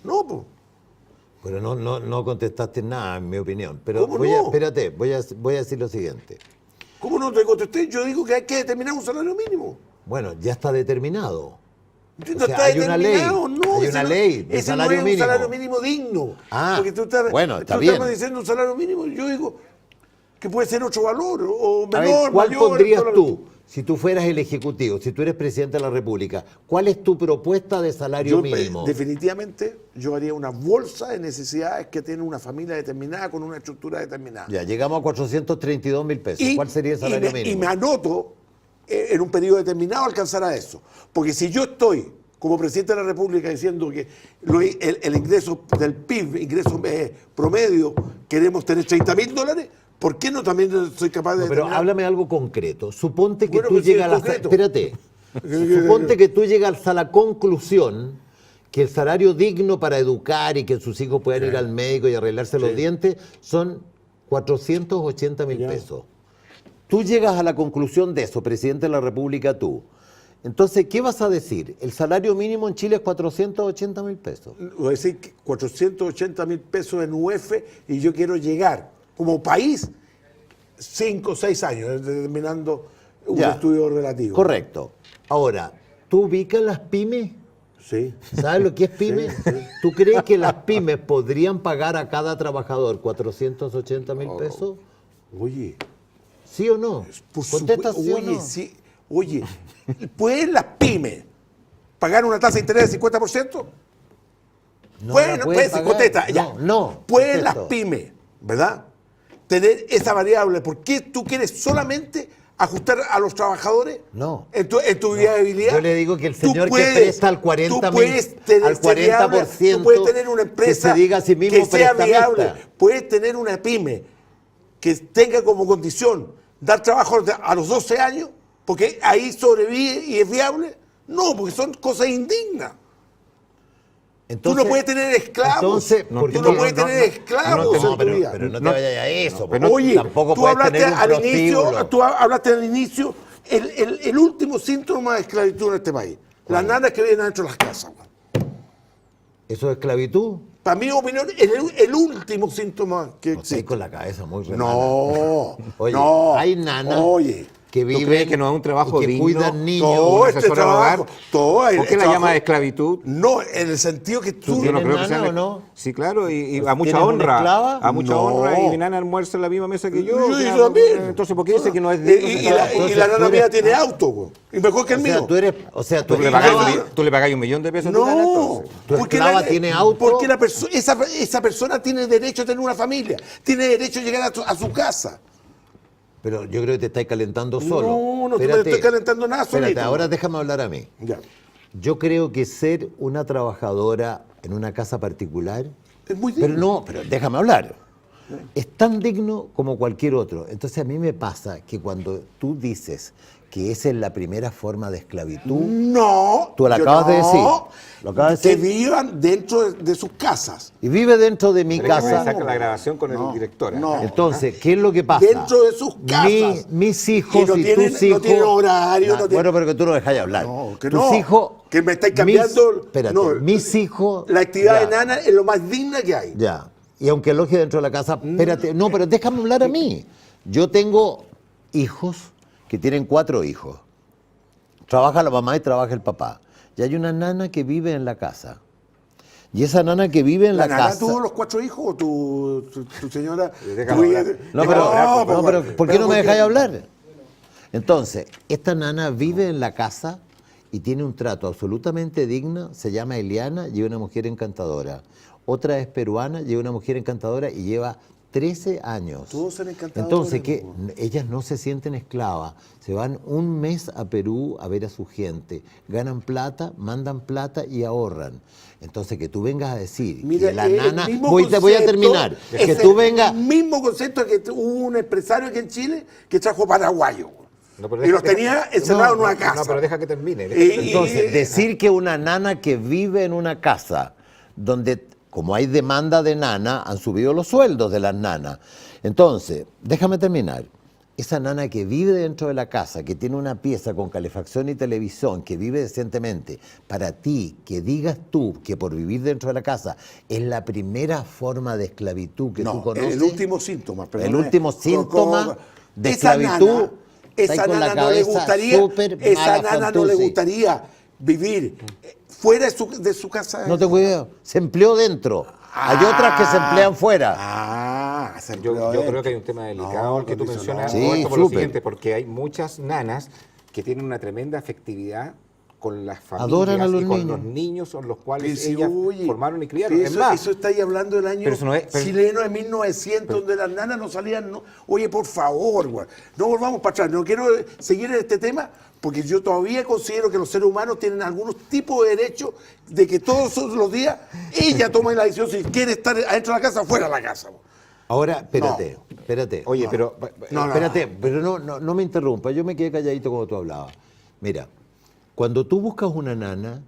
No, pues. Pero no contestaste nada, en mi opinión. Pero ¿Cómo no? espérate, voy a decir lo siguiente. ¿Cómo no te contesté? Yo digo que hay que determinar un salario mínimo. Bueno, ya está determinado. No O sea, está hay una ley, determinado, no. hay ese una no- ley de ese salario no es mínimo. un salario mínimo digno. Ah, porque tú estás, bueno, está tú bien. estás diciendo un salario mínimo. Yo digo que puede ser otro valor, o A menor, ver, ¿cuál mayor. pondrías todo lo- tú si tú fueras el Ejecutivo, si tú eres presidente de la República? ¿Cuál es tu propuesta de salario Yo, mínimo? definitivamente, yo haría una bolsa de necesidades que tiene una familia determinada con una estructura determinada. Ya, llegamos a 432.000 pesos. ¿Cuál sería el salario y mínimo? me anoto en un periodo determinado alcanzar a eso. Porque si yo estoy como presidente de la República diciendo que el ingreso del PIB, ingreso promedio, queremos tener $30.000, ¿por qué no también soy capaz de No, pero determinar? háblame algo concreto. Suponte que Bueno, tú pero si es llegas a la... concreto. Espérate. Suponte que tú llegas a la conclusión que el salario digno para educar y que sus hijos puedan ir al médico y arreglarse los dientes son 480.000 Ya. pesos. Tú llegas a la conclusión de eso, presidente de la República, tú. Entonces, ¿qué vas a decir? El salario mínimo en Chile es 480.000 pesos. Voy a decir que 480.000 pesos en UF y yo quiero llegar como país 5 o 6 años determinando un Ya. estudio relativo. Correcto. Ahora, ¿tú ubicas las pymes? Sí. ¿Sabes lo que es pyme? ¿Tú crees que las pymes podrían pagar a cada trabajador 480.000 pesos? Oye, ¿Sí o no? por Contesta supuesto, sí o oye, no. sí, oye, ¿pueden las pymes pagar una tasa de interés del 50%? No Pueden, la pueden, pagar. contesta, ya. No. Pueden las contesto. pymes, ¿verdad? Tener esa variable. ¿Por qué tú quieres solamente ajustar a los trabajadores? No. En tu viabilidad. Yo le digo que el Tú señor puedes- que presta al 40.000, tú puedes tener al 40%, tú puedes tener una empresa que se diga a sí mismo que sea prestamista. viable. Puedes tener una pyme que tenga como condición dar trabajo a los 12 años, porque ahí sobrevive y es viable. No, porque son cosas indignas. Tú no puedes tener esclavos. Entonces, tú ¿por qué no puedes tener esclavos en tu vida. pero no te vayas a eso. porque Oye, tampoco tú puedes hablaste tener un al inicio, prostíbulo. tú hablaste al inicio, el último síntoma de esclavitud en este país. Las nanas que vienen adentro de las casas. güey. ¿Eso es esclavitud? Para mi opinión, el último síntoma que No estoy existe. con la cabeza muy remana. No, Oye, no. hay nanas Oye, que viven crees que no es un trabajo y que digno? cuidan niños. todo una este asesora de trabajo, hogar. todo el ¿Por qué la trabajo- llamas esclavitud? No, en el sentido que tú... Yo no ¿Tienes creo que nana sea o no? Sí, claro, y Pues, a mucha ¿tienes una honra. esclava? A mucha No. honra, y mi nana almuerza en la misma mesa que yo. o sea, también. Entonces, ¿por qué dice que no es Y, digno? y ese la, trabajo? y Entonces, la tú nana eres- mía tiene auto, güey, y mejor que el O mío. sea, tú eres, o sea, ¿Tú le esclava- pagáis ¿Tú le pagáis $1.000.000 a tu nana, No, entonces? ¿Tu esclava tiene auto? Porque esa persona tiene derecho a tener una familia, tiene derecho a llegar a su casa. Pero yo creo que te estáis calentando solo. No te estoy calentando nada Espérate, solito. ahora déjame hablar a mí. Ya. Yo creo que ser una trabajadora en una casa particular, Es muy pero digno. no, pero déjame hablar. Es tan digno como cualquier otro. Entonces a mí me pasa que cuando tú dices que esa es la primera forma de esclavitud, No. Tú lo yo acabas de no. decir. Lo acabas de Que decir. vivan dentro de sus casas. y vive dentro de mi Pero es que me casa, saca la grabación con el director. ¿eh? no. entonces, ¿qué es lo que pasa? Dentro de sus casas. Mis hijos Que no y tienen- tus no hijos... tienen horario, no tienen- Bueno, pero que tú no dejáis hablar. No, que tus no. hijos... Que me estáis cambiando- Espérate, no, mis hijos... La actividad ya, de nana es lo más digna que hay. Ya. Y aunque aloje dentro de la casa, espérate, no, pero déjame hablar a mí. Yo tengo hijos que tienen 4 hijos. Trabaja la mamá y trabaja el papá. Y hay una nana que vive en la casa. Y esa nana que vive en la ¿La nana casa... tuvo los 4 hijos o tu señora? Déjalo hablar. No, pero ¿por qué no me dejáis hablar? Entonces, esta nana vive en la casa y tiene un trato absolutamente digno, se llama Eliana y es una mujer encantadora. Otra es peruana y es una mujer encantadora y lleva 13 años. Todos son encantadores. Entonces, que ellas no se sienten esclavas, se van un mes a Perú a ver a su gente, ganan plata, mandan plata y ahorran. Entonces, que tú vengas a decir Mira, que la nana... mismo voy a concepto, terminar. Que es tú vengas... el mismo concepto que hubo un empresario aquí en Chile que trajo paraguayo. No, pero Y los deja- tenía encerrados en una No, casa. pero deja que termine. Entonces, decir que una nana que vive en una casa donde, como hay demanda de nana, han subido los sueldos de las nanas. Entonces, déjame terminar. Esa nana que vive dentro de la casa, que tiene una pieza con calefacción y televisión, que vive decentemente, para ti, que digas tú que por vivir dentro de la casa es la primera forma de esclavitud que tú No, conoces. el último síntoma. El perdóname. último síntoma de Esa esclavitud. nana, esa Estáis con la nana no le cabeza gustaría, súper esa mala, nana no le Fantuzzi. gustaría vivir fuera de su casa. No tengo idea. Se empleó dentro. Hay otras que se emplean fuera. Se Yo empleó creo dentro. que hay un tema delicado No, el que tú condicionado. mencionas, Sí, Roberto, por lo súper. siguiente, porque hay muchas nanas que tienen una tremenda afectividad con las familias Adoran a los y con niños. los niños son los cuales Pero si, ellas oye, formaron y criaron. si Es eso, más, eso está ahí hablando del año pero eso no es- pero- chileno de 1900, donde las nanas no salían. Oye, por favor, güey, no volvamos para atrás. No quiero seguir en este tema porque yo todavía considero que los seres humanos tienen algunos tipos de derechos de que todos los días ella toma la decisión si quiere estar adentro de la casa o fuera de la casa. Güey. Ahora, espérate. oye, pero Espérate, pero no me interrumpa. Yo me quedé calladito cuando tú hablabas. Mira, cuando tú buscas una nana,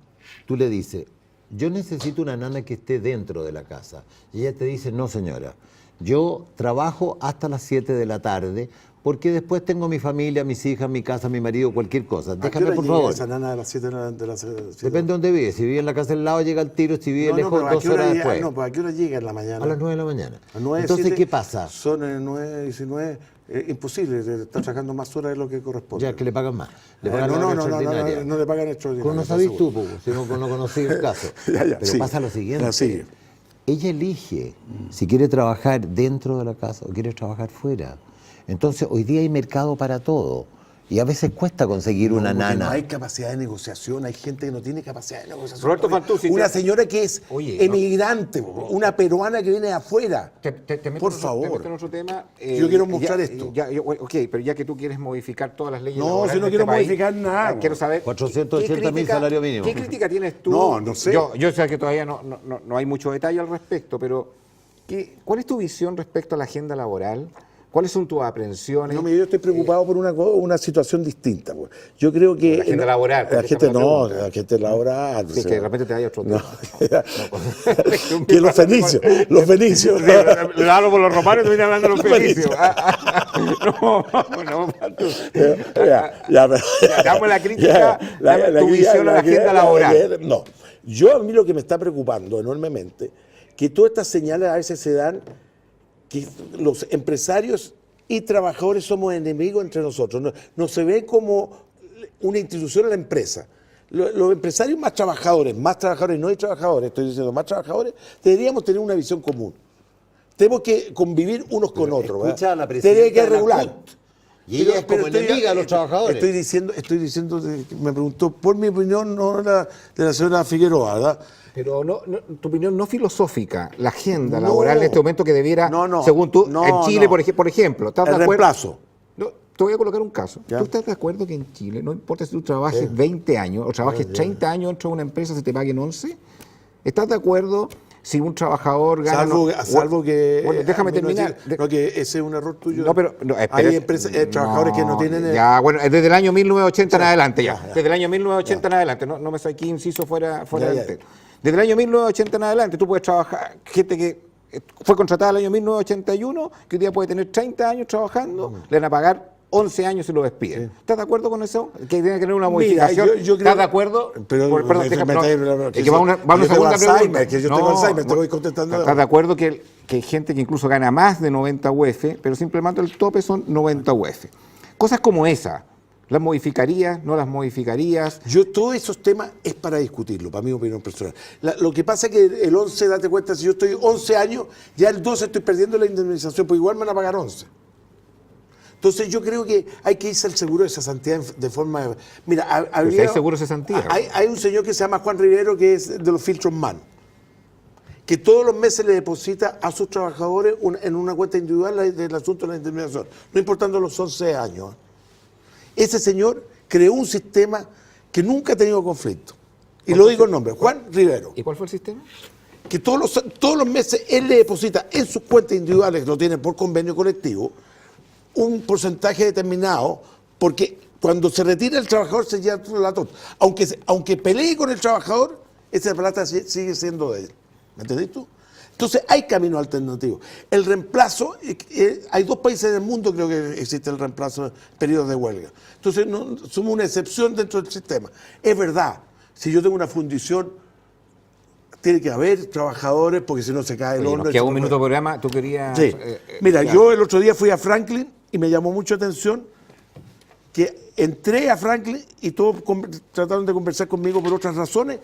tú le dices, yo necesito una nana que esté dentro de la casa. Y ella te dice, no señora, yo trabajo hasta las 7 de la tarde porque después tengo mi familia, mis hijas, mi casa, mi marido, cualquier cosa. ¿A qué Déjame, hora por llega favor. esa nana de las 7 de la 7? Depende de dónde vive. Si vive en la casa del lado, llega al tiro. Si vive lejos, pero ¿a 2 qué hora horas llega? después. No, pues ¿a qué hora llega en la mañana? A las 9 de la mañana. A 9, Entonces, 7, ¿qué pasa? Son 9, 19. Imposible, está trabajando más horas de lo que corresponde. Ya, que le pagan más. Le pagan no, hora no, extraordinaria. no le pagan extraordinario. No sabéis tú, Pugo, si no conocí el caso. Ya, Pero sigue. pasa lo siguiente. Sigue. Ella elige si quiere trabajar dentro de la casa o quiere trabajar fuera. Entonces, hoy día hay mercado para todo. Y a veces cuesta conseguir una Porque nana. No hay capacidad de negociación, hay gente que no tiene capacidad de negociación. Roberto Fantuzzi, Una señora que es Oye, emigrante, una peruana que viene de afuera. Te meto Por en otro- favor. te meto en otro tema. Yo quiero mostrar esto. Ok, pero ya que tú quieres modificar todas las leyes No, laborales si no de quiero este país, modificar nada. Quiero saber... 480.000 ¿qué crítica- salario mínimo. ¿Qué crítica tienes tú? No sé. Yo sé que todavía no hay mucho detalle al respecto, pero ¿cuál es tu visión respecto a la agenda laboral? ¿Cuáles son tus aprensiones? No, mira, yo estoy preocupado por una situación distinta. Pues. Yo creo que... La gente laboral, La gente contesta no, la pregunta. la gente laboral. Sí, que de repente te vaya otro No. tema. Que los fenicios, los fenicios. Le hablo por los romanos y te viene hablando de los Los fenicios. No, dame la crítica, dame tu visión a la agenda laboral. No, yo a mí lo que me está preocupando enormemente, que todas estas señales a veces se dan, que los empresarios y trabajadores somos enemigos entre nosotros, no se ve como una institución a la empresa. Los empresarios más trabajadores, no hay trabajadores, estoy diciendo más trabajadores, deberíamos tener una visión común. Tenemos que convivir unos con otros. Escucha a la Tiene presidenta que de la regular. CUT. Y ella es como enemiga de los trabajadores. Estoy diciendo, me preguntó por mi opinión, no la de la señora Figueroa, ¿verdad? Pero tu opinión no filosófica, la agenda No. laboral en este momento que debiera, No, según tú, no, en Chile, no. por ejemplo, ¿estás de El acuerdo? reemplazo. No, te voy a colocar un caso. Ya. ¿Tú estás de acuerdo que en Chile, no importa si tú trabajes 20 años o trabajes 30 años dentro de una empresa, se te paguen 11? ¿Estás de acuerdo si un trabajador gana... Salvo que... Bueno, déjame a mí no terminar. decir- No, que ese es un error tuyo. No, pero... No, hay empresas, trabajadores que no tienen... Ya, bueno, desde el año 1980 en adelante ya. Desde el año 1980 en adelante. No me saqué inciso fuera del ya. tema. Desde el año 1980 en adelante tú puedes trabajar... Gente que fue contratada el año 1981, que hoy día puede tener 30 años trabajando, le van a pagar 11 años y lo despiden. ¿Estás de acuerdo con eso? Que tiene que tener una modificación. yo creo- ¿Estás de acuerdo? Pero Perdón, déjame no, estar- es que va una yo tengo segunda Alzheimer, pregunta. que yo tengo Alzheimer, te voy contestando. ¿Estás de acuerdo que hay gente que incluso gana más de 90 UF, pero simplemente el tope son 90 UF? Cosas como esa. ¿Las modificarías? ¿No las modificarías? Yo, todos esos temas es para discutirlo, para mi opinión personal. Lo que pasa es que el 11, date cuenta, si yo estoy 11 años, ya el 12 estoy perdiendo la indemnización, pues igual me van a pagar 11. Entonces yo creo que hay que irse al seguro de cesantía de forma... Mira, si hay seguro de cesantía. Hay un señor que se llama Juan Rivero, que es de los Filtros MAN, que todos los meses le deposita a sus trabajadores en una cuenta individual del asunto de la indemnización, no importando los 11 años. Ese señor creó un sistema que nunca ha tenido conflicto. Y lo digo el nombre, Juan Rivero. ¿Y cuál fue el sistema? Que todos los meses él le deposita en sus cuentas individuales, que lo tienen por convenio colectivo, un porcentaje determinado, porque cuando se retira el trabajador se lleva la tota. Aunque pelee con el trabajador, esa plata sigue siendo de él. ¿Me entendés tú? Entonces hay caminos alternativos. El reemplazo, hay 2 países en el mundo creo que existe el reemplazo en periodos de huelga. Entonces somos una excepción dentro del sistema. Es verdad, si yo tengo una fundición, tiene que haber trabajadores porque si no se cae el horno. Nos queda un minuto de programa, tú querías... Sí. Mira, yo el otro día fui a Franklin y me llamó mucho atención que entré a Franklin y todos trataron de conversar conmigo por otras razones.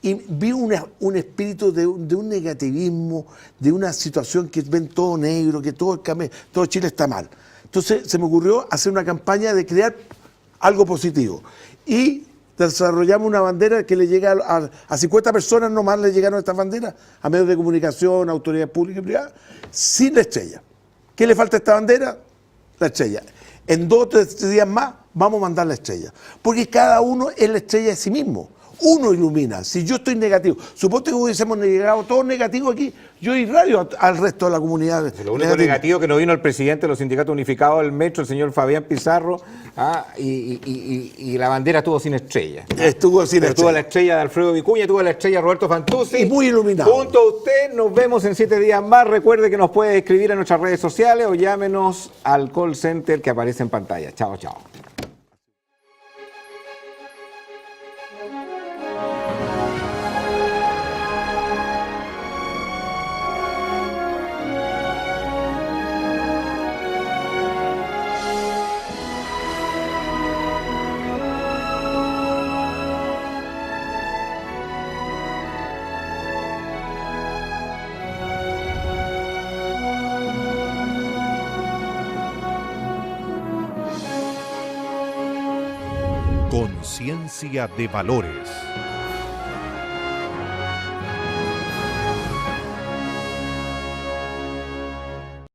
Y vi un espíritu de un negativismo, de una situación que ven todo negro, que todo Chile está mal. Entonces se me ocurrió hacer una campaña de crear algo positivo. Y desarrollamos una bandera que le llega a 50 personas nomás le llegaron estas banderas, a medios de comunicación, a autoridades públicas y privadas, sin la estrella. ¿Qué le falta a esta bandera? La estrella. En 2 o 3 días más vamos a mandar la estrella. Porque cada uno es la estrella de sí mismo. Uno ilumina. Si yo estoy negativo, suponte que hubiésemos llegado todos negativos aquí, yo irradio al resto de la comunidad. Lo único negativo que no vino el presidente de los sindicatos unificados del metro, el señor Fabián Pizarro, y la bandera estuvo sin estrella. Estuvo sin estrella. Tuvo la estrella de Alfredo Vicuña, tuvo la estrella de Roberto Fantuzzi. Y muy iluminado. Junto a usted, nos vemos en 7 días más. Recuerde que nos puede escribir en nuestras redes sociales o llámenos al call center que aparece en pantalla. Chao, chao. Conciencia de valores.